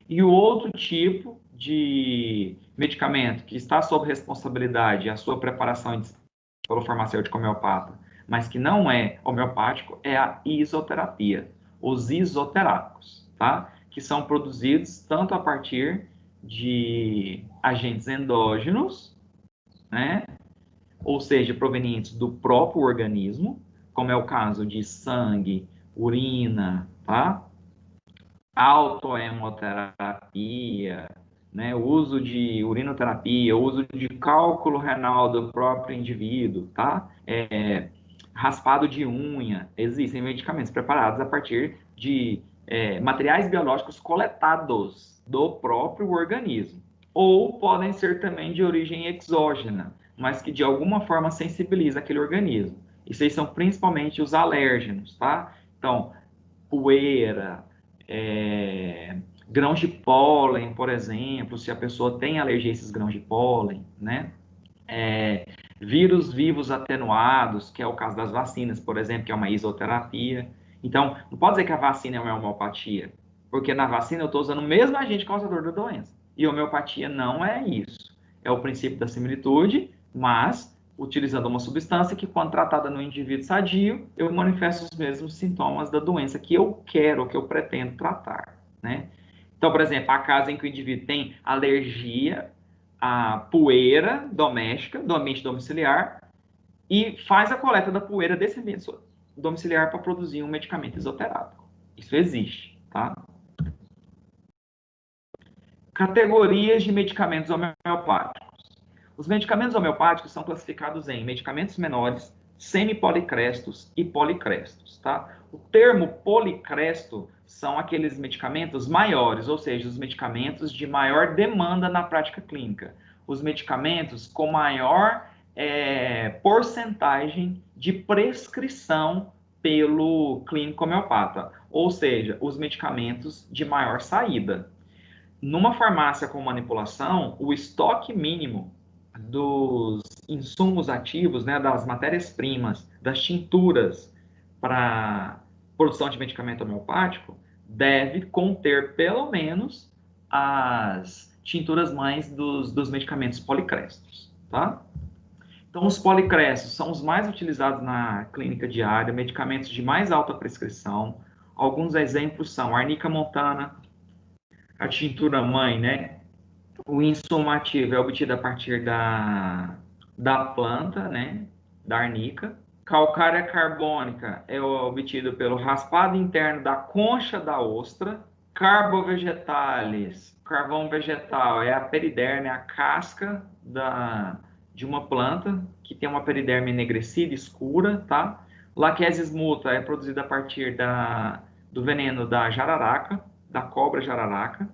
Speaker 1: E o outro tipo de medicamento que está sob responsabilidade a sua preparação pelo farmacêutico homeopata, mas que não é homeopático, é a isoterapia, os isoterápicos, tá? Que são produzidos tanto a partir de agentes endógenos, né? Ou seja, provenientes do próprio organismo, como é o caso de sangue, urina, tá? Autohemoterapia, né? O uso de urinoterapia, o uso de cálculo renal do próprio indivíduo, tá? Raspado de unha, existem medicamentos preparados a partir de materiais biológicos coletados do próprio organismo, ou podem ser também de origem exógena, mas que de alguma forma sensibiliza aquele organismo. Isso aí são principalmente os alérgenos, tá? Então, poeira, grãos de pólen, por exemplo, se a pessoa tem alergia a esses grãos de pólen, né? Vírus vivos atenuados, que é o caso das vacinas, por exemplo, que é uma isoterapia. Então, não pode dizer que a vacina é uma homeopatia, porque na vacina eu estou usando o mesmo agente causador da doença. E homeopatia não é isso. É o princípio da similitude, mas utilizando uma substância que, quando tratada no indivíduo sadio, eu manifesto os mesmos sintomas da doença que eu quero, que eu pretendo tratar, né? Então, por exemplo, a casa em que o indivíduo tem alergia à poeira doméstica, do ambiente domiciliar, e faz a coleta da poeira desse ambiente domiciliar para produzir um medicamento isoterápico. Isso existe, tá? Categorias de medicamentos homeopáticos. Os medicamentos homeopáticos são classificados em medicamentos menores, semipolicrestos e policrestos, tá? O termo policresto são aqueles medicamentos maiores, ou seja, os medicamentos de maior demanda na prática clínica. Os medicamentos com maior porcentagem de prescrição pelo clínico homeopata, ou seja, os medicamentos de maior saída. Numa farmácia com manipulação, o estoque mínimo dos insumos ativos, né, das matérias-primas, das tinturas para produção de medicamento homeopático, deve conter pelo menos as tinturas mães dos medicamentos policrestos, tá? Então, os policrestos são os mais utilizados na clínica diária, medicamentos de mais alta prescrição. Alguns exemplos são arnica montana, a tintura mãe, né? O insumo ativo é obtido a partir da planta, né? Da arnica. Calcária carbônica é obtido pelo raspado interno da concha da ostra. Carbovegetales, carvão vegetal, é a periderme, a casca de uma planta que tem uma periderme enegrecida, escura, tá? Laquesis muta é produzida a partir do veneno da jararaca, da cobra jararaca.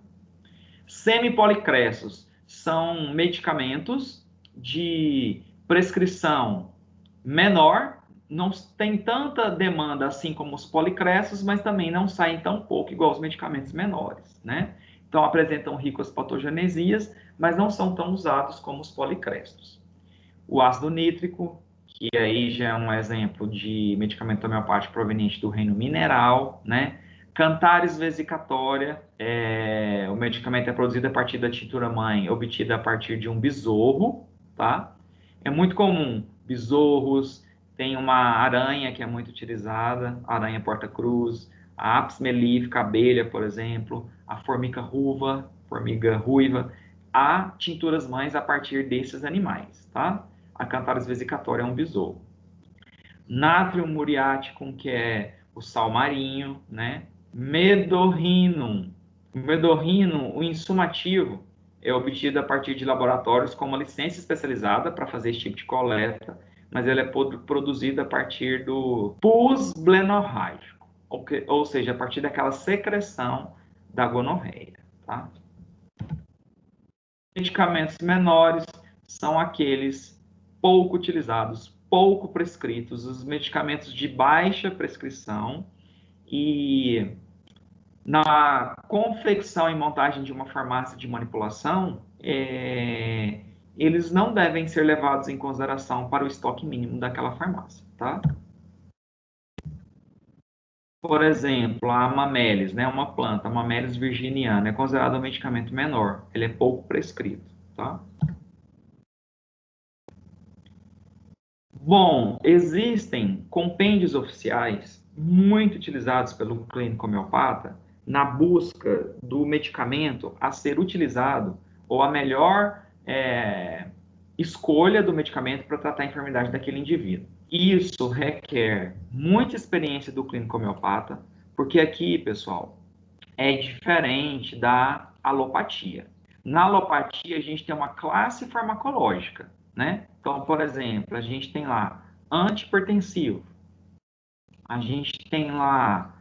Speaker 1: Semipolicrestos são medicamentos de prescrição menor, não tem tanta demanda assim como os policrestos, mas também não saem tão pouco igual os medicamentos menores, né? Então apresentam ricas patogenesias, mas não são tão usados como os policrestos. O ácido nítrico, que aí já é um exemplo de medicamento homeopático proveniente do reino mineral, né? Cantares vesicatória, o medicamento é produzido a partir da tintura mãe, obtida a partir de um besorro, tá? É muito comum, besorros, tem uma aranha que é muito utilizada, a aranha porta-cruz, a apis mellifera, abelha, por exemplo, a formiga ruiva, há tinturas mães a partir desses animais, tá? A Cantares vesicatória é um besouro. Natrium muriaticum, que é o sal marinho, né? Medorrinum. O medorrinum, o insumo ativo, é obtido a partir de laboratórios com uma licença especializada para fazer esse tipo de coleta, mas ele é produzido a partir do pus blenorrágico, ou seja, a partir daquela secreção da gonorreia, tá? Medicamentos menores são aqueles pouco utilizados, pouco prescritos, os medicamentos de baixa prescrição, e na confecção e montagem de uma farmácia de manipulação, eles não devem ser levados em consideração para o estoque mínimo daquela farmácia, tá? Por exemplo, a Mamelis, né, uma planta, a Mamelis virginiana, é considerado um medicamento menor, ele é pouco prescrito, tá? Bom, existem compêndios oficiais muito utilizados pelo clínico homeopata na busca do medicamento a ser utilizado ou a melhor escolha do medicamento para tratar a enfermidade daquele indivíduo. Isso requer muita experiência do clínico homeopata, porque aqui, pessoal, é diferente da alopatia. Na alopatia, a gente tem uma classe farmacológica, né? Então, por exemplo, a gente tem lá antihipertensivo, a gente tem lá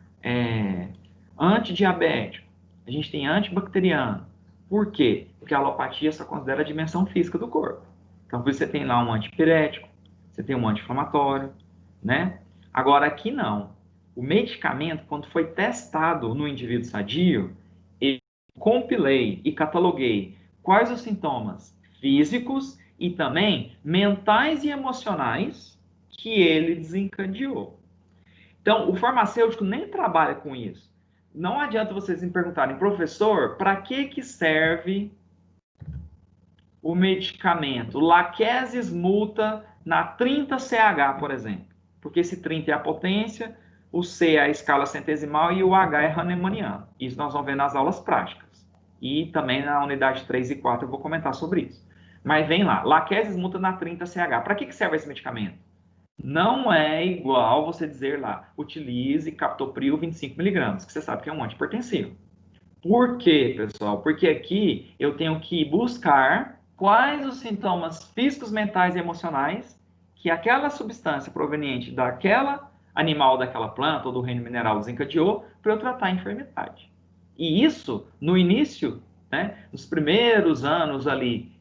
Speaker 1: antidiabético, a gente tem antibacteriano. Por quê? Porque a alopatia só considera a dimensão física do corpo. Então, por isso você tem lá um antipirético, você tem um anti-inflamatório, né? Agora, aqui não. O medicamento, quando foi testado no indivíduo sadio, ele compilei e cataloguei quais os sintomas físicos e também mentais e emocionais que ele desencadeou. Então, o farmacêutico nem trabalha com isso. Não adianta vocês me perguntarem, professor, para que serve o medicamento Laquesis multa na 30CH, por exemplo? Porque esse 30 é a potência, o C é a escala centesimal e o H é Hahnemanniano. Isso nós vamos ver nas aulas práticas. E também na unidade 3 e 4 eu vou comentar sobre isso. Mas vem lá, Laquesis multa na 30CH. Para que serve esse medicamento? Não é igual você dizer lá, utilize captopril 25mg, que você sabe que é um antihipertensivo. Por quê, pessoal? Porque aqui eu tenho que buscar quais os sintomas físicos, mentais e emocionais que aquela substância proveniente daquela animal, daquela planta ou do reino mineral desencadeou para eu tratar a enfermidade. E isso, no início, né, nos primeiros anos ali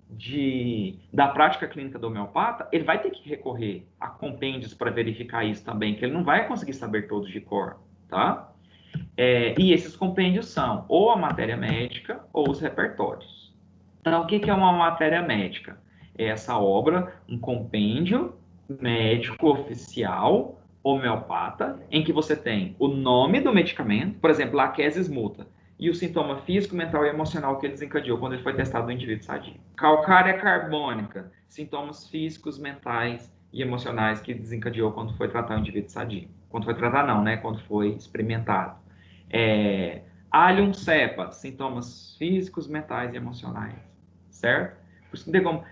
Speaker 1: da prática clínica do homeopata, ele vai ter que recorrer a compêndios para verificar isso também, que ele não vai conseguir saber todos de cor, tá? E esses compêndios são ou a matéria médica ou os repertórios. Então, o que é uma matéria médica? É essa obra, um compêndio médico oficial, homeopata, em que você tem o nome do medicamento, por exemplo, Laquesis multa, e o sintoma físico, mental e emocional que ele desencadeou quando ele foi testado no indivíduo sadio. Calcária carbônica, sintomas físicos, mentais e emocionais que desencadeou quando foi tratar o indivíduo sadio. Quando foi tratar não, né? Quando foi experimentado. Allium cepa, sintomas físicos, mentais e emocionais, certo? Por isso que não tem como...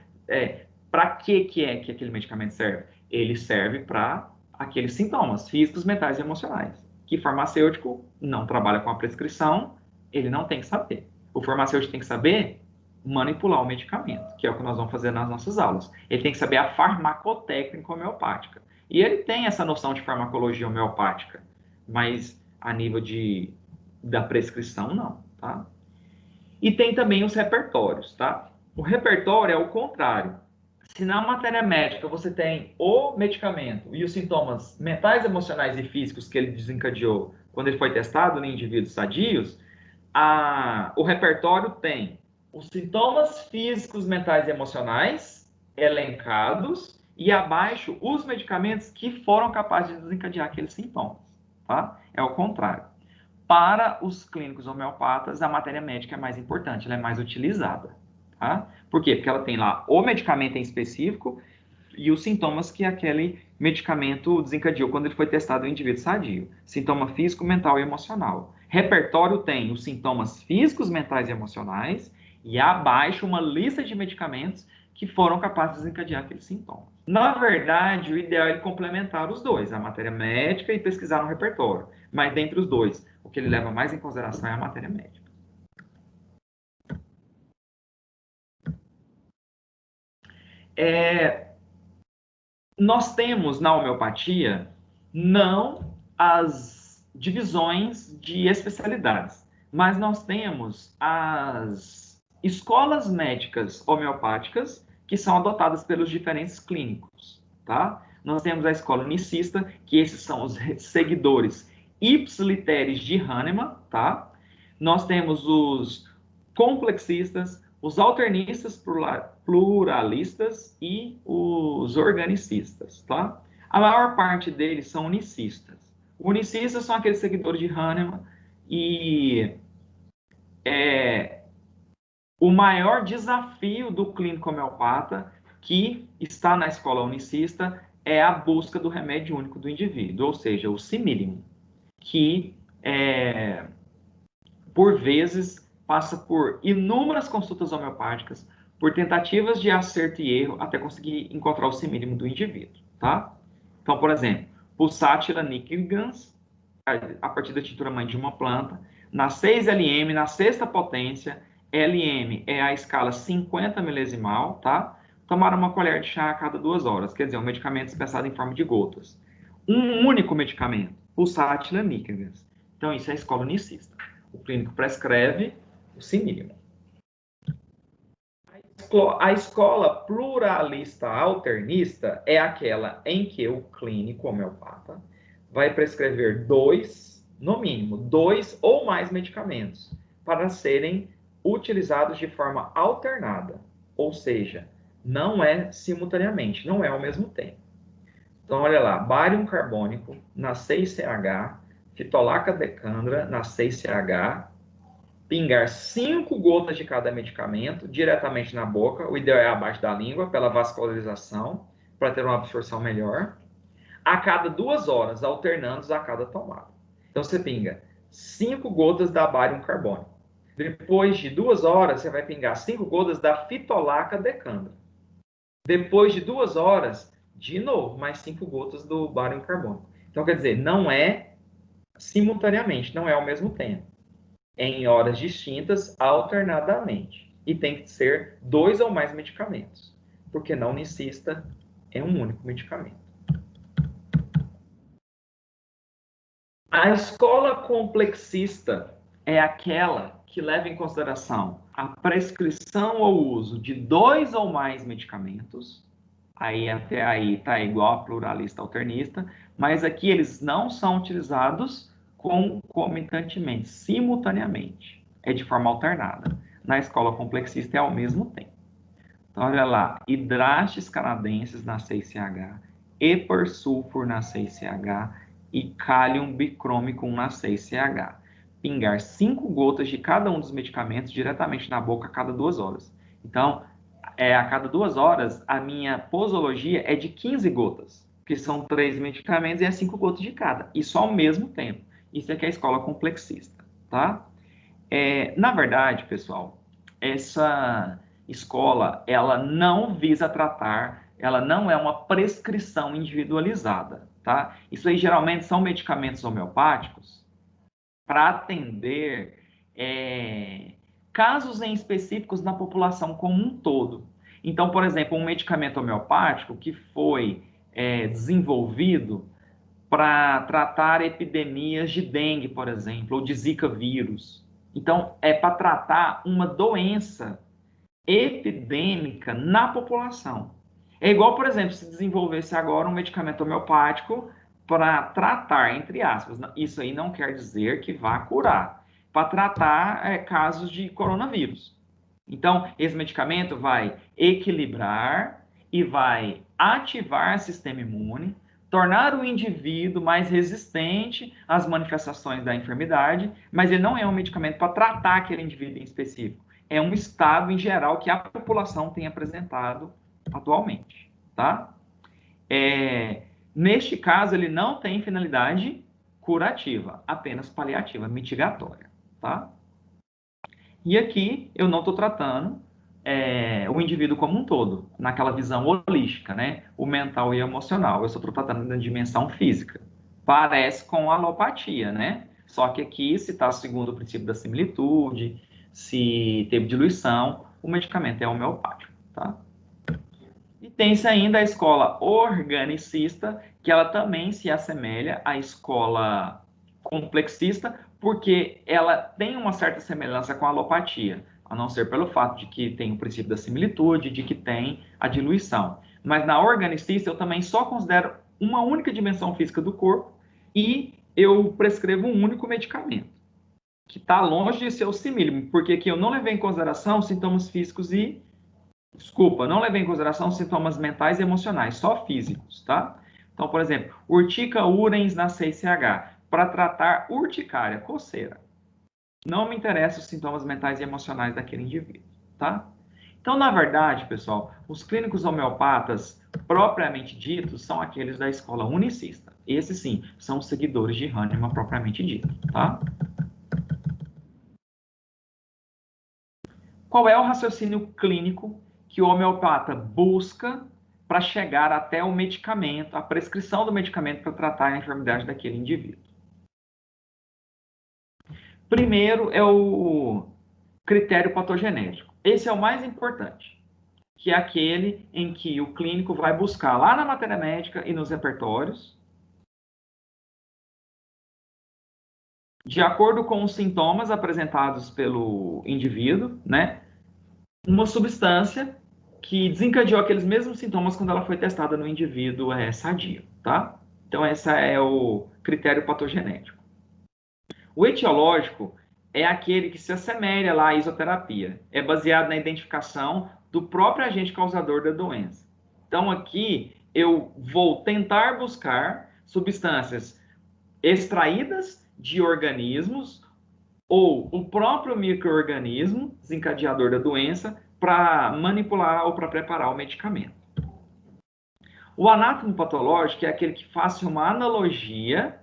Speaker 1: para que aquele medicamento serve? Ele serve para aqueles sintomas físicos, mentais e emocionais, que farmacêutico não trabalha com a prescrição, ele não tem que saber. O farmacêutico tem que saber manipular o medicamento, que é o que nós vamos fazer nas nossas aulas. Ele tem que saber a farmacotécnica homeopática. E ele tem essa noção de farmacologia homeopática, mas a nível da prescrição, não, tá? E tem também os repertórios, tá? O repertório é o contrário. Se na matéria médica você tem o medicamento e os sintomas mentais, emocionais e físicos que ele desencadeou quando ele foi testado em indivíduos sadios, o repertório tem os sintomas físicos, mentais e emocionais elencados e abaixo os medicamentos que foram capazes de desencadear aqueles sintomas, tá? É o contrário. Para os clínicos homeopatas, a matéria médica é mais importante, ela é mais utilizada, tá? Por quê? Porque ela tem lá o medicamento em específico e os sintomas que aquele medicamento desencadeou quando ele foi testado em indivíduo sadio. Sintoma físico, mental e emocional. Repertório tem os sintomas físicos, mentais e emocionais e abaixo uma lista de medicamentos que foram capazes de desencadear aqueles sintomas. Na verdade, o ideal é complementar os dois, a matéria médica e pesquisar no repertório. Mas dentre os dois, o que ele leva mais em consideração é a matéria médica. Nós temos na homeopatia não as divisões de especialidades, mas nós temos as escolas médicas homeopáticas que são adotadas pelos diferentes clínicos, tá? Nós temos a escola unicista, que esses são os seguidores ipsiliteres de Hahnemann, tá? Nós temos os complexistas, os alternistas pluralistas e os organicistas, tá? A maior parte deles são unicistas. Unicistas são aqueles seguidores de Hahnemann e o maior desafio do clínico homeopata que está na escola unicista é a busca do remédio único do indivíduo, ou seja, o simílimo, que por vezes passa por inúmeras consultas homeopáticas, por tentativas de acerto e erro, até conseguir encontrar o simílimo do indivíduo, tá? Então, por exemplo, Pulsatilla nigricans, a partir da tintura mãe de uma planta, na 6-LM, na sexta potência, LM é a escala 50 milesimal, tá? Tomar uma colher de chá a cada 2 horas, quer dizer, um medicamento dispensado em forma de gotas. Um único medicamento, Pulsatilla nigricans. Então, isso é a escola unicista. O clínico prescreve o simílimo. A escola pluralista alternista é aquela em que o clínico homeopata vai prescrever no mínimo 2 ou mais medicamentos para serem utilizados de forma alternada, ou seja, não é simultaneamente, não é ao mesmo tempo. Então, olha lá, bárium carbônico na 6CH, fitolaca decandra na 6CH, pingar 5 gotas de cada medicamento diretamente na boca, o ideal é abaixo da língua, pela vascularização, para ter uma absorção melhor, a cada 2 horas, alternando a cada tomada. Então, você pinga 5 gotas da bárium carbônico. Depois de 2 horas, você vai pingar 5 gotas da fitolaca decandra. Depois de 2 horas, de novo, mais 5 gotas do bárium carbônico. Então, quer dizer, não é simultaneamente, não é ao mesmo tempo. É em horas distintas, alternadamente. E tem que ser 2 ou mais medicamentos, porque não unicista é um único medicamento. A escola complexista é aquela que leva em consideração a prescrição ou uso de 2 ou mais medicamentos. Aí até aí está igual a pluralista alternista, mas aqui eles não são utilizados concomitantemente, simultaneamente. É de forma alternada. Na escola complexista é ao mesmo tempo. Então, olha lá, hidrastes canadenses na 6CH, epersulfur na 6CH e cálium bicrômico na 6CH. Pingar 5 gotas de cada um dos medicamentos diretamente na boca a cada 2 horas. Então, a cada 2 horas, a minha posologia é de 15 gotas, que são 3 medicamentos e é 5 gotas de cada, isso ao mesmo tempo. Isso é que é a escola complexista, tá? Na verdade, pessoal, essa escola, ela não visa tratar, ela não é uma prescrição individualizada, tá? Isso aí geralmente são medicamentos homeopáticos para atender casos em específicos na população como um todo. Então, por exemplo, um medicamento homeopático que foi desenvolvido para tratar epidemias de dengue, por exemplo, ou de Zika vírus. Então, é para tratar uma doença epidêmica na população. É igual, por exemplo, se desenvolvesse agora um medicamento homeopático para tratar, entre aspas, isso aí não quer dizer que vá curar, para tratar casos de coronavírus. Então, esse medicamento vai equilibrar e vai ativar o sistema imune, tornar o indivíduo mais resistente às manifestações da enfermidade, mas ele não é um medicamento para tratar aquele indivíduo em específico. É um estado em geral que a população tem apresentado atualmente, tá? Neste caso, ele não tem finalidade curativa, apenas paliativa, mitigatória, tá? E aqui eu não estou tratando o indivíduo como um todo, naquela visão holística, né? O mental e o emocional. Eu só estou tratando na dimensão física. Parece com a alopatia, né? Só que aqui, se está segundo o princípio da similitude, se teve diluição, o medicamento é homeopático, tá? E tem-se ainda a escola organicista, que ela também se assemelha à escola complexista, porque ela tem uma certa semelhança com a alopatia, a não ser pelo fato de que tem o princípio da similitude, de que tem a diluição. Mas na organicista eu também só considero uma única dimensão física do corpo e eu prescrevo um único medicamento, que está longe de ser o simílimo, porque aqui eu não levei em consideração sintomas físicos não levei em consideração sintomas mentais e emocionais, só físicos, tá? Então, por exemplo, urtica urens na 6CH, para tratar urticária, coceira. Não me interessam os sintomas mentais e emocionais daquele indivíduo, tá? Então, na verdade, pessoal, os clínicos homeopatas, propriamente ditos, são aqueles da escola unicista. Esses, sim, são os seguidores de Hahnemann, propriamente dito, tá? Qual é o raciocínio clínico que o homeopata busca para chegar até o medicamento, a prescrição do medicamento para tratar a enfermidade daquele indivíduo? Primeiro é o critério patogenético. Esse é o mais importante, que é aquele em que o clínico vai buscar lá na matéria médica e nos repertórios, de acordo com os sintomas apresentados pelo indivíduo, né, uma substância que desencadeou aqueles mesmos sintomas quando ela foi testada no indivíduo sadio, tá? Então, esse é o critério patogenético. O etiológico é aquele que se assemelha lá à isoterapia. É baseado na identificação do próprio agente causador da doença. Então, aqui, eu vou tentar buscar substâncias extraídas de organismos ou o próprio micro-organismo desencadeador da doença para manipular ou para preparar o medicamento. O anátomo patológico é aquele que faz uma analogia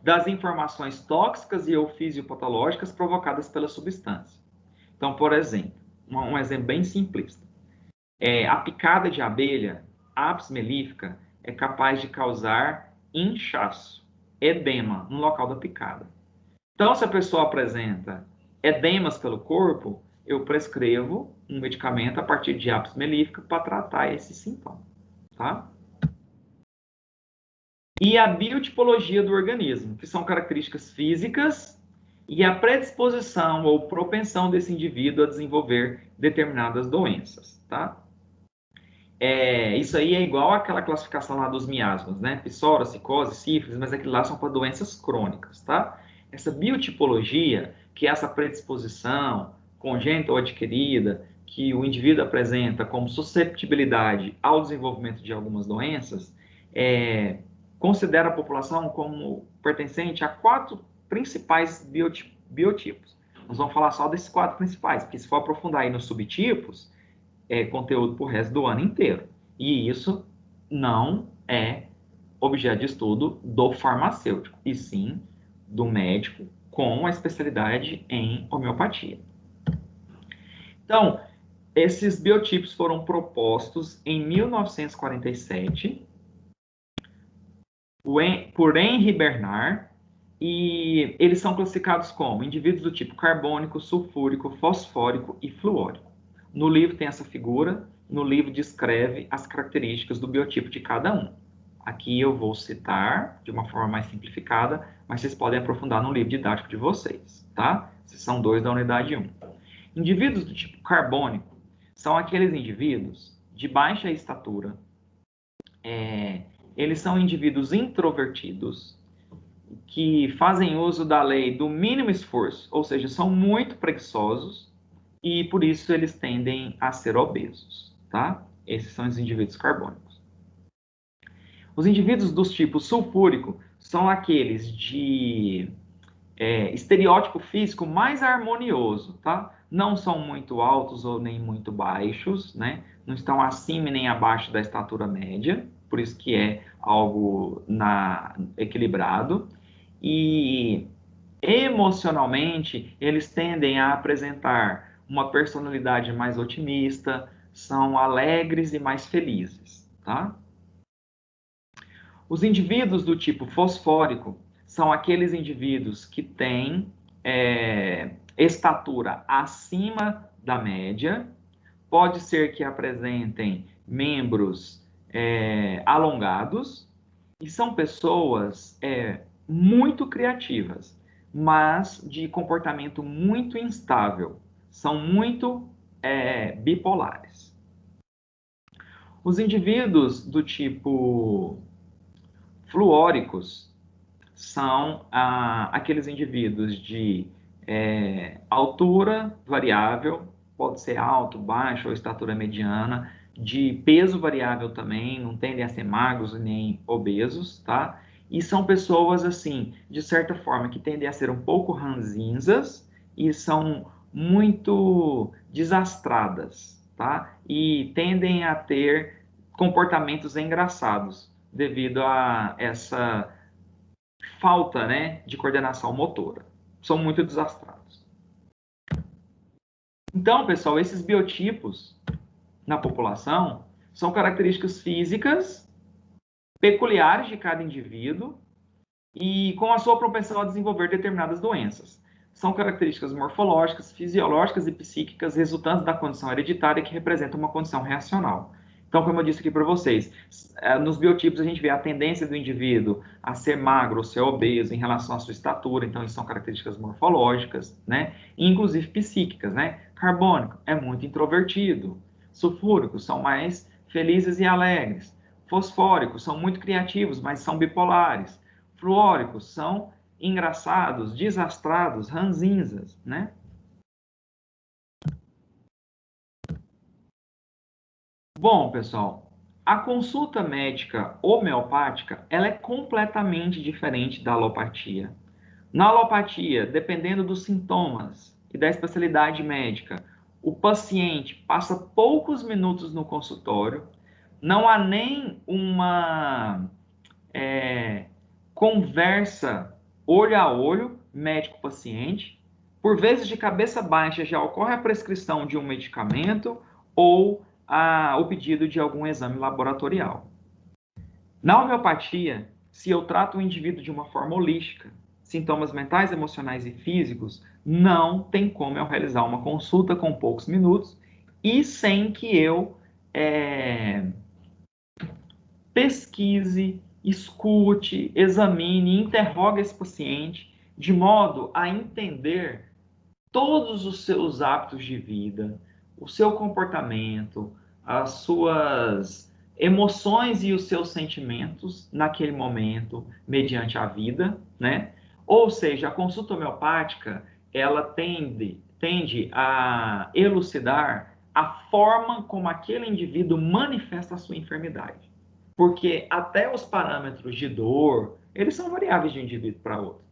Speaker 1: das informações tóxicas e ou fisiopatológicas provocadas pela substância. Então, por exemplo, um exemplo bem simplista. A picada de abelha, apis mellifera, é capaz de causar inchaço, edema no local da picada. Então, se a pessoa apresenta edemas pelo corpo, eu prescrevo um medicamento a partir de apis mellifera para tratar esse sintoma, tá? E a biotipologia do organismo, que são características físicas e a predisposição ou propensão desse indivíduo a desenvolver determinadas doenças, tá? Isso aí é igual àquela classificação lá dos miasmas, né? Psora, psicose, sífilis, mas aquilo lá são para doenças crônicas, tá? Essa biotipologia, que é essa predisposição congênita ou adquirida, que o indivíduo apresenta como susceptibilidade ao desenvolvimento de algumas doenças, considera a população como pertencente a 4 principais biotipos. Nós vamos falar só desses 4 principais, porque se for aprofundar aí nos subtipos, é conteúdo para o resto do ano inteiro. E isso não é objeto de estudo do farmacêutico, e sim do médico com a especialidade em homeopatia. Então, esses biotipos foram propostos em 1947 por Henri Bernard, e eles são classificados como indivíduos do tipo carbônico, sulfúrico, fosfórico e fluórico. No livro tem essa figura, no livro descreve as características do biotipo de cada um. Aqui eu vou citar de uma forma mais simplificada, mas vocês podem aprofundar no livro didático de vocês, tá? Esses são 2 da unidade 1. Indivíduos do tipo carbônico são aqueles indivíduos de baixa estatura. Eles são indivíduos introvertidos, que fazem uso da lei do mínimo esforço, ou seja, são muito preguiçosos, e por isso eles tendem a ser obesos, tá? Esses são os indivíduos carbônicos. Os indivíduos dos tipos sulfúrico são aqueles de estereótipo físico mais harmonioso, tá? Não são muito altos ou nem muito baixos, né? Não estão acima nem abaixo da estatura média, por isso que é algo equilibrado. E emocionalmente, eles tendem a apresentar uma personalidade mais otimista, são alegres e mais felizes, tá? Os indivíduos do tipo fosfórico são aqueles indivíduos que têm estatura acima da média, pode ser que apresentem membros alongados, e são pessoas muito criativas, mas de comportamento muito instável. São muito bipolares. Os indivíduos do tipo fluóricos são aqueles indivíduos de altura variável, pode ser alto, baixo ou estatura mediana, de peso variável também, não tendem a ser magros nem obesos, tá? E são pessoas, assim, de certa forma, que tendem a ser um pouco ranzinzas e são muito desastradas, tá? E tendem a ter comportamentos engraçados devido a essa falta, né, de coordenação motora. São muito desastrados. Então, pessoal, esses biotipos na população são características físicas peculiares de cada indivíduo e com a sua propensão a desenvolver determinadas doenças. São características morfológicas, fisiológicas e psíquicas resultantes da condição hereditária que representa uma condição reacional. Então, como eu disse aqui para vocês, nos biotipos a gente vê a tendência do indivíduo a ser magro ou ser obeso em relação à sua estatura, então isso são características morfológicas, né? E, inclusive psíquicas, né? Carbônico é muito introvertido, sulfúricos são mais felizes e alegres, fosfóricos são muito criativos, mas são bipolares, fluóricos são engraçados, desastrados, ranzinzas, né? Bom, pessoal, a consulta médica homeopática, ela é completamente diferente da alopatia. Na alopatia, dependendo dos sintomas e da especialidade médica, o paciente passa poucos minutos no consultório, não há nem uma conversa olho a olho, médico-paciente. Por vezes, de cabeça baixa, já ocorre a prescrição de um medicamento ou o pedido de algum exame laboratorial. Na homeopatia, se eu trato o indivíduo de uma forma holística, sintomas mentais, emocionais e físicos, não tem como eu realizar uma consulta com poucos minutos e sem que eu pesquise, escute, examine, interrogue esse paciente de modo a entender todos os seus hábitos de vida, o seu comportamento, as suas emoções e os seus sentimentos naquele momento, mediante a vida, né? Ou seja, a consulta homeopática, ela tende a elucidar a forma como aquele indivíduo manifesta a sua enfermidade. Porque até os parâmetros de dor, eles são variáveis de um indivíduo para outro.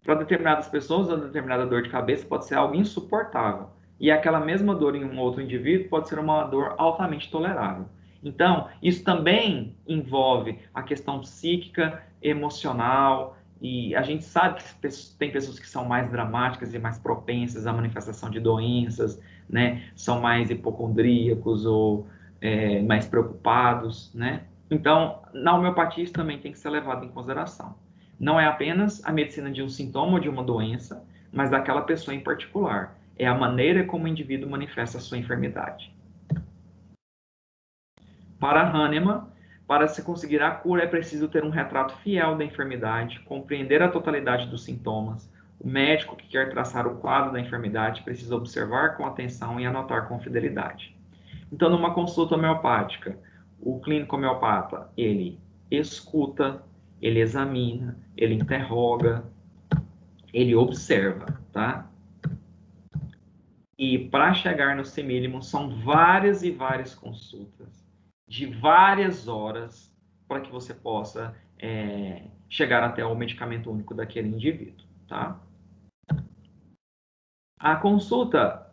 Speaker 1: Para determinadas pessoas, uma determinada dor de cabeça pode ser algo insuportável. E aquela mesma dor em um outro indivíduo pode ser uma dor altamente tolerável. Então, isso também envolve a questão psíquica, emocional, e a gente sabe que tem pessoas que são mais dramáticas e mais propensas à manifestação de doenças, né? São mais hipocondríacos ou mais preocupados, né? Então, na homeopatia isso também tem que ser levado em consideração. Não é apenas a medicina de um sintoma ou de uma doença, mas daquela pessoa em particular. É a maneira como o indivíduo manifesta a sua enfermidade. Para Hahnemann, para se conseguir a cura é preciso ter um retrato fiel da enfermidade, compreender a totalidade dos sintomas. O médico que quer traçar o quadro da enfermidade precisa observar com atenção e anotar com fidelidade. Então, numa consulta homeopática, o clínico homeopata, ele escuta, ele examina, ele interroga, ele observa, tá? E para chegar no semínimo são várias e várias consultas, de várias horas, para que você possa chegar até o medicamento único daquele indivíduo, tá? A consulta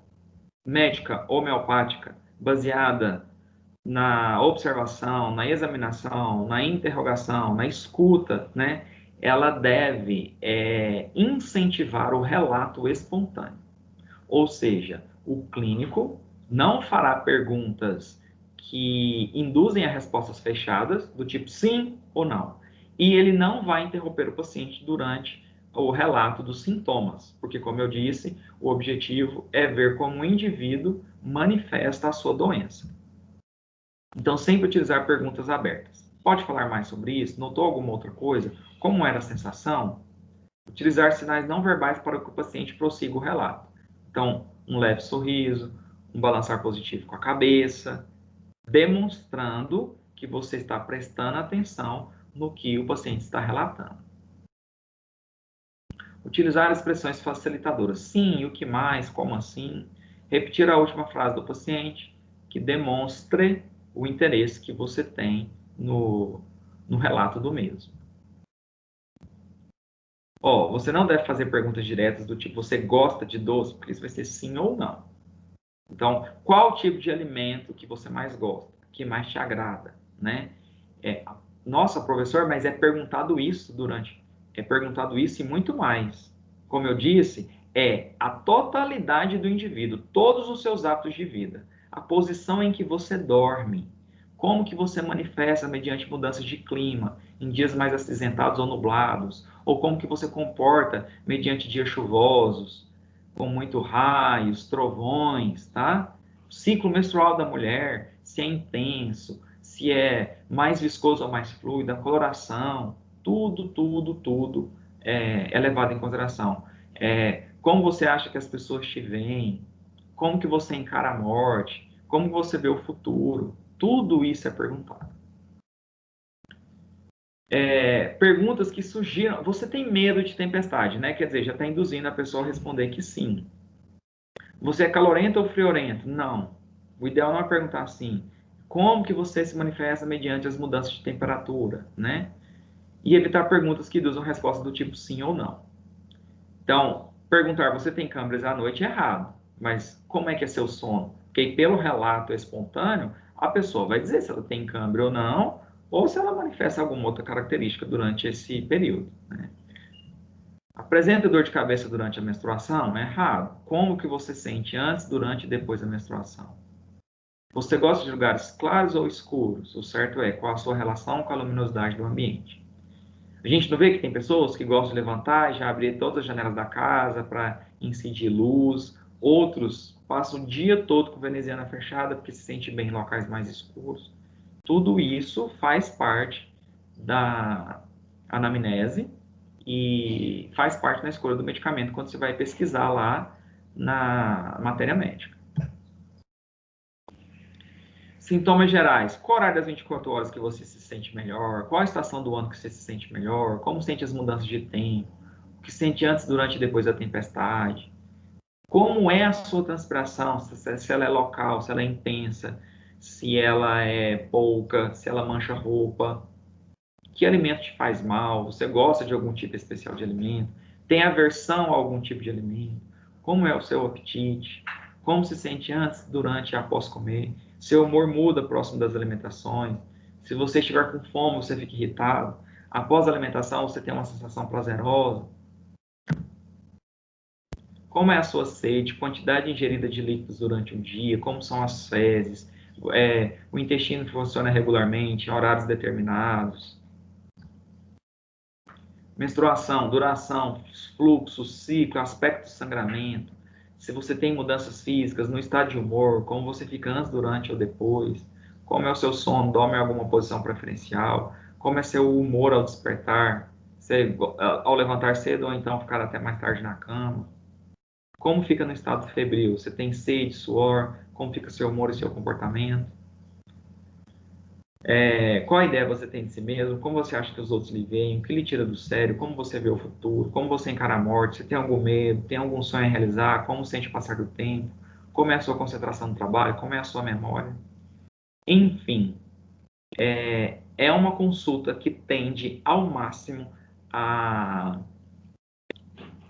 Speaker 1: médica homeopática, baseada na observação, na examinação, na interrogação, na escuta, né? Ela deve incentivar o relato espontâneo. Ou seja, o clínico não fará perguntas que induzem a respostas fechadas, do tipo sim ou não. E ele não vai interromper o paciente durante o relato dos sintomas, porque, como eu disse, o objetivo é ver como o indivíduo manifesta a sua doença. Então, sempre utilizar perguntas abertas. Pode falar mais sobre isso? Notou alguma outra coisa? Como era a sensação? Utilizar sinais não verbais para que o paciente prossiga o relato. Então, um leve sorriso, um balançar positivo com a cabeça, demonstrando que você está prestando atenção no que o paciente está relatando. Utilizar expressões facilitadoras. Sim, o que mais? Como assim? Repetir a última frase do paciente, que demonstre o interesse que você tem no relato do mesmo. Você não deve fazer perguntas diretas do tipo, você gosta de doce? Porque isso vai ser sim ou não. Então, qual o tipo de alimento que você mais gosta, que mais te agrada, né? Nossa, professor, mas é perguntado isso e muito mais. Como eu disse, é a totalidade do indivíduo, todos os seus hábitos de vida, a posição em que você dorme, como que você manifesta mediante mudanças de clima, em dias mais acinzentados ou nublados, ou como que você comporta mediante dias chuvosos, com muito raios, trovões, tá? O ciclo menstrual da mulher, se é intenso, se é mais viscoso ou mais fluido, a coloração, tudo é levado em consideração. Como você acha que as pessoas te veem, como que você encara a morte, como você vê o futuro, tudo isso é perguntado. Perguntas que sugiram... Você tem medo de tempestade, né? Quer dizer, já está induzindo a pessoa a responder que sim. Você é calorento ou friorento? Não. O ideal não é perguntar assim. Como que você se manifesta mediante as mudanças de temperatura, né? E evitar perguntas que induzam resposta do tipo sim ou não. Então, perguntar, você tem câimbras à noite é errado. Mas como é que é seu sono? Porque pelo relato espontâneo, a pessoa vai dizer se ela tem câimbra ou não, ou se ela manifesta alguma outra característica durante esse período, né? Apresenta dor de cabeça durante a menstruação? É errado. Como que você sente antes, durante e depois da menstruação? Você gosta de lugares claros ou escuros? O certo é qual a sua relação com a luminosidade do ambiente. A gente não vê que tem pessoas que gostam de levantar e já abrir todas as janelas da casa para incidir luz. Outros passam o dia todo com a veneziana fechada porque se sente bem em locais mais escuros. Tudo isso faz parte da anamnese e faz parte da escolha do medicamento quando você vai pesquisar lá na matéria médica. Sintomas gerais. Qual horário das 24 horas que você se sente melhor? Qual a estação do ano que você se sente melhor? Como sente as mudanças de tempo? O que sente antes, durante e depois da tempestade? Como é a sua transpiração? Se ela é local, se ela é intensa, se ela é pouca, se ela mancha roupa. Que alimento te faz mal? Você gosta de algum tipo especial de alimento? Tem aversão a algum tipo de alimento? Como é o seu apetite? Como se sente antes, durante e após comer? Seu humor muda próximo das alimentações? Se você estiver com fome, você fica irritado? Após a alimentação, você tem uma sensação prazerosa? Como é a sua sede? Quantidade ingerida de líquidos durante o dia? Como são as fezes? O intestino funciona regularmente, em horários determinados? Menstruação, duração, fluxo, ciclo, aspecto do sangramento, se você tem mudanças físicas, no estado de humor, como você fica antes, durante ou depois, como é o seu sono, dorme em alguma posição preferencial, como é seu humor ao despertar, ao levantar cedo ou então ficar até mais tarde na cama, como fica no estado febril, você tem sede, suor, como fica seu humor e seu comportamento. Qual a ideia você tem de si mesmo? Como você acha que os outros lhe veem? O que lhe tira do sério? Como você vê o futuro? Como você encara a morte? Você tem algum medo? Tem algum sonho a realizar? Como sente o passar do tempo? Como é a sua concentração no trabalho? Como é a sua memória? Enfim, é uma consulta que tende ao máximo a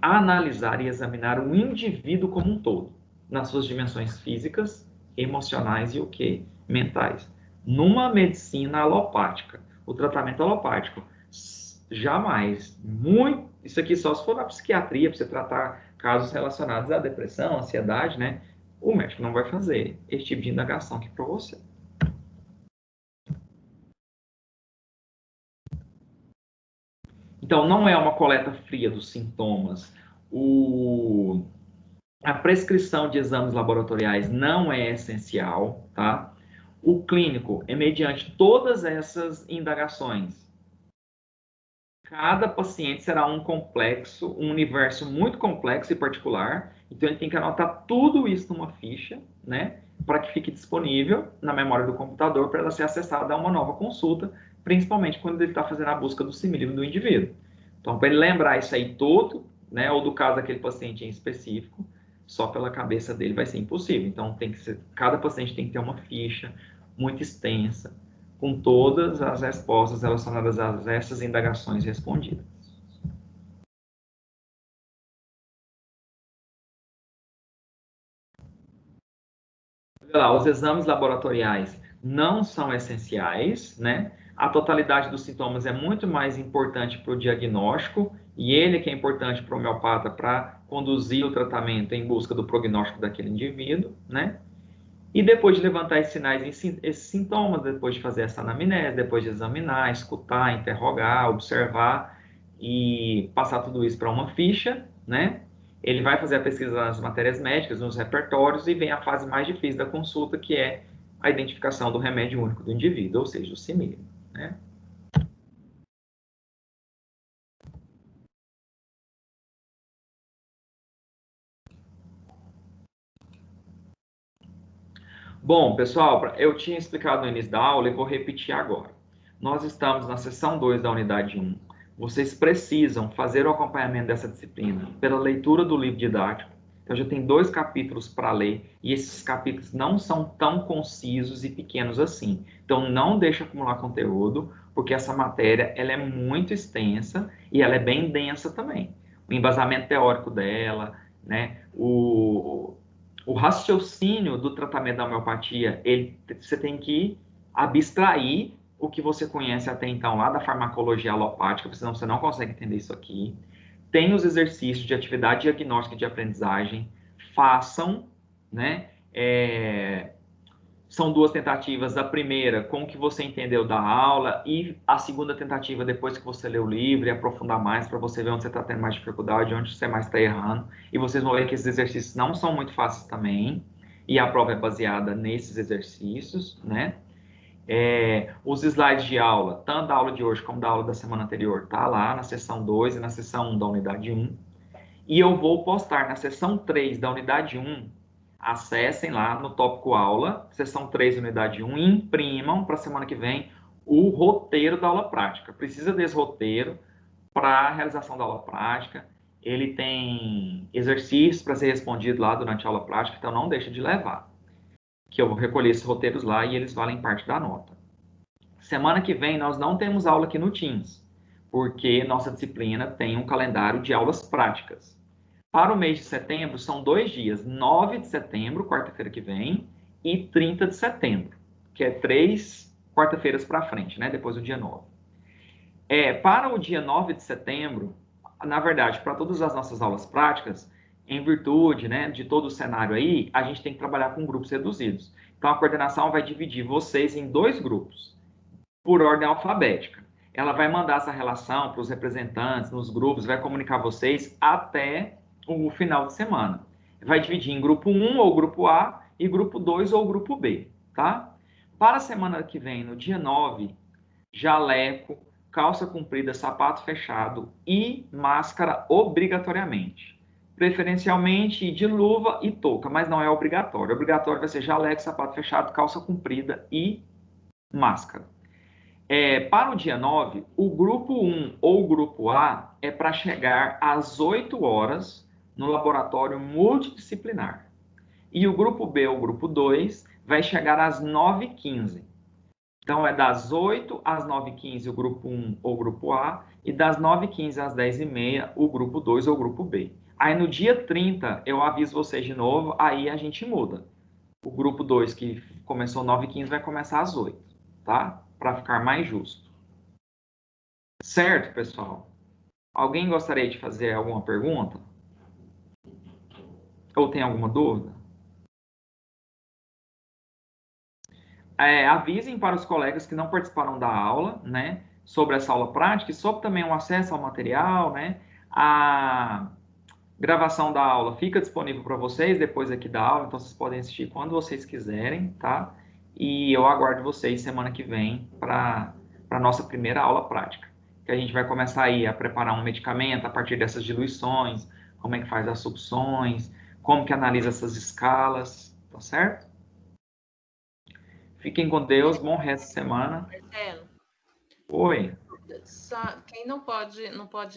Speaker 1: analisar e examinar o indivíduo como um todo, nas suas dimensões físicas, emocionais e o que? Mentais. Numa medicina alopática, o tratamento alopático, jamais, muito, isso aqui só se for na psiquiatria, para você tratar casos relacionados à depressão, ansiedade, né? O médico não vai fazer esse tipo de indagação aqui para você. Então, não é uma coleta fria dos sintomas. A prescrição de exames laboratoriais não é essencial, tá? O clínico é mediante todas essas indagações. Cada paciente será um complexo, um universo muito complexo e particular. Então, ele tem que anotar tudo isso numa ficha, né? Para que fique disponível na memória do computador para ela ser acessada a uma nova consulta, principalmente quando ele está fazendo a busca do simílimo do indivíduo. Então, para ele lembrar isso aí todo, né? Ou do caso daquele paciente em específico, só pela cabeça dele vai ser impossível. Então, tem que ser, cada paciente tem que ter uma ficha muito extensa, com todas as respostas relacionadas a essas indagações respondidas. Lá, os exames laboratoriais não são essenciais, né? A totalidade dos sintomas é muito mais importante para o diagnóstico e ele que é importante para o homeopata para conduzir o tratamento em busca do prognóstico daquele indivíduo, né? E depois de levantar esses sinais, esses sintomas, depois de fazer essa anamnese, depois de examinar, escutar, interrogar, observar e passar tudo isso para uma ficha, né? Ele vai fazer a pesquisa nas matérias médicas, nos repertórios, e vem a fase mais difícil da consulta, que é a identificação do remédio único do indivíduo, ou seja, o simílimo, né? Bom, pessoal, eu tinha explicado no início da aula e vou repetir agora. Nós estamos na sessão 2 da unidade 1. Vocês precisam fazer o acompanhamento dessa disciplina pela leitura do livro didático. Então, já tem 2 capítulos para ler, e esses capítulos não são tão concisos e pequenos assim. Então, não deixe acumular conteúdo, porque essa matéria ela é muito extensa e ela é bem densa também. O embasamento teórico dela, né, o raciocínio do tratamento da homeopatia, você tem que abstrair o que você conhece até então lá da farmacologia alopática, senão você não consegue entender isso aqui. Tem os exercícios de atividade diagnóstica e de aprendizagem, façam, né? São 2 tentativas, a primeira com o que você entendeu da aula e a segunda tentativa depois que você lê o livro e aprofundar mais para você ver onde você está tendo mais dificuldade, onde você mais está errando. E vocês vão ver que esses exercícios não são muito fáceis também, e a prova é baseada nesses exercícios, né? Os slides de aula, tanto da aula de hoje como da aula da semana anterior, tá lá na seção 2 e na seção 1 da unidade 1. E eu vou postar na seção 3 da unidade 1, acessem lá no tópico aula, seção 3 unidade 1, e imprimam para a semana que vem o roteiro da aula prática. Precisa desse roteiro para a realização da aula prática. Ele tem exercícios para ser respondido lá durante a aula prática, então não deixa de levar. Que eu vou recolher esses roteiros lá e eles valem parte da nota. Semana que vem nós não temos aula aqui no Teams, porque nossa disciplina tem um calendário de aulas práticas. Para o mês de setembro, são 2 dias, 9 de setembro, quarta-feira que vem, e 30 de setembro, que é 3 quarta-feiras para frente, né? Depois do dia 9. Para o dia 9 de setembro, na verdade, para todas as nossas aulas práticas, em virtude, né, de todo o cenário aí, a gente tem que trabalhar com grupos reduzidos. Então, a coordenação vai dividir vocês em 2 grupos, por ordem alfabética. Ela vai mandar essa relação para os representantes nos grupos, vai comunicar vocês até o final de semana. Vai dividir em grupo 1 ou grupo A e grupo 2 ou grupo B, tá? Para a semana que vem, no dia 9, jaleco, calça comprida, sapato fechado e máscara obrigatoriamente. Preferencialmente de luva e touca, mas não é obrigatório. Obrigatório vai ser jaleco, sapato fechado, calça comprida e máscara. Para o dia 9, o grupo 1 ou o grupo A é para chegar às 8 horas no laboratório multidisciplinar. E o grupo B ou o grupo 2 vai chegar às 9h15. Então, é das 8 às 9h15 o grupo 1 ou o grupo A, e das 9h15 às 10h30 o grupo 2 ou o grupo B. Aí, no dia 30, eu aviso vocês de novo, aí a gente muda. O grupo 2, que começou 9h15, vai começar às 8, tá? Para ficar mais justo. Certo, pessoal? Alguém gostaria de fazer alguma pergunta? Ou tem alguma dúvida? Avisem para os colegas que não participaram da aula, né, sobre essa aula prática e sobre também o acesso ao material, né, a gravação da aula fica disponível para vocês depois aqui da aula, então vocês podem assistir quando vocês quiserem, tá? E eu aguardo vocês semana que vem para a nossa primeira aula prática, que a gente vai começar aí a preparar um medicamento a partir dessas diluições, como é que faz as sucções, como que analisa essas escalas, tá certo? Fiquem com Deus, bom resto de semana.
Speaker 5: Marcelo,
Speaker 1: Oi.
Speaker 5: quem não pode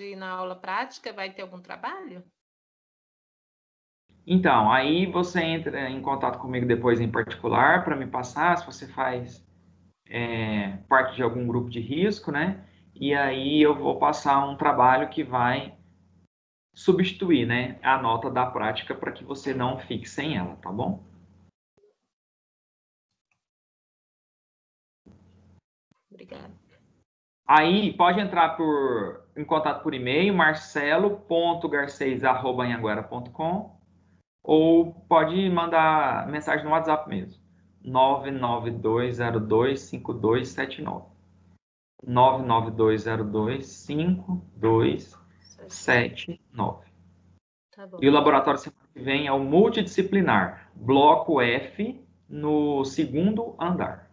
Speaker 5: ir na aula prática vai ter algum trabalho?
Speaker 1: Então, aí você entra em contato comigo depois em particular para me passar se você faz parte de algum grupo de risco, né? E aí eu vou passar um trabalho que vai substituir, né, a nota da prática para que você não fique sem ela, tá bom?
Speaker 5: Obrigada.
Speaker 1: Aí pode entrar em contato por e-mail, marcelo.garcez@anhanguera.com, ou pode mandar mensagem no WhatsApp mesmo. 992025279. 992025279.
Speaker 5: Tá bom.
Speaker 1: E o laboratório semana que vem é o multidisciplinar, bloco F, no 2º andar.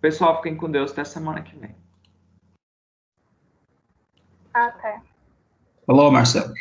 Speaker 1: Pessoal, fiquem com Deus até semana que vem.
Speaker 3: Até.
Speaker 2: Falou, Marcelo.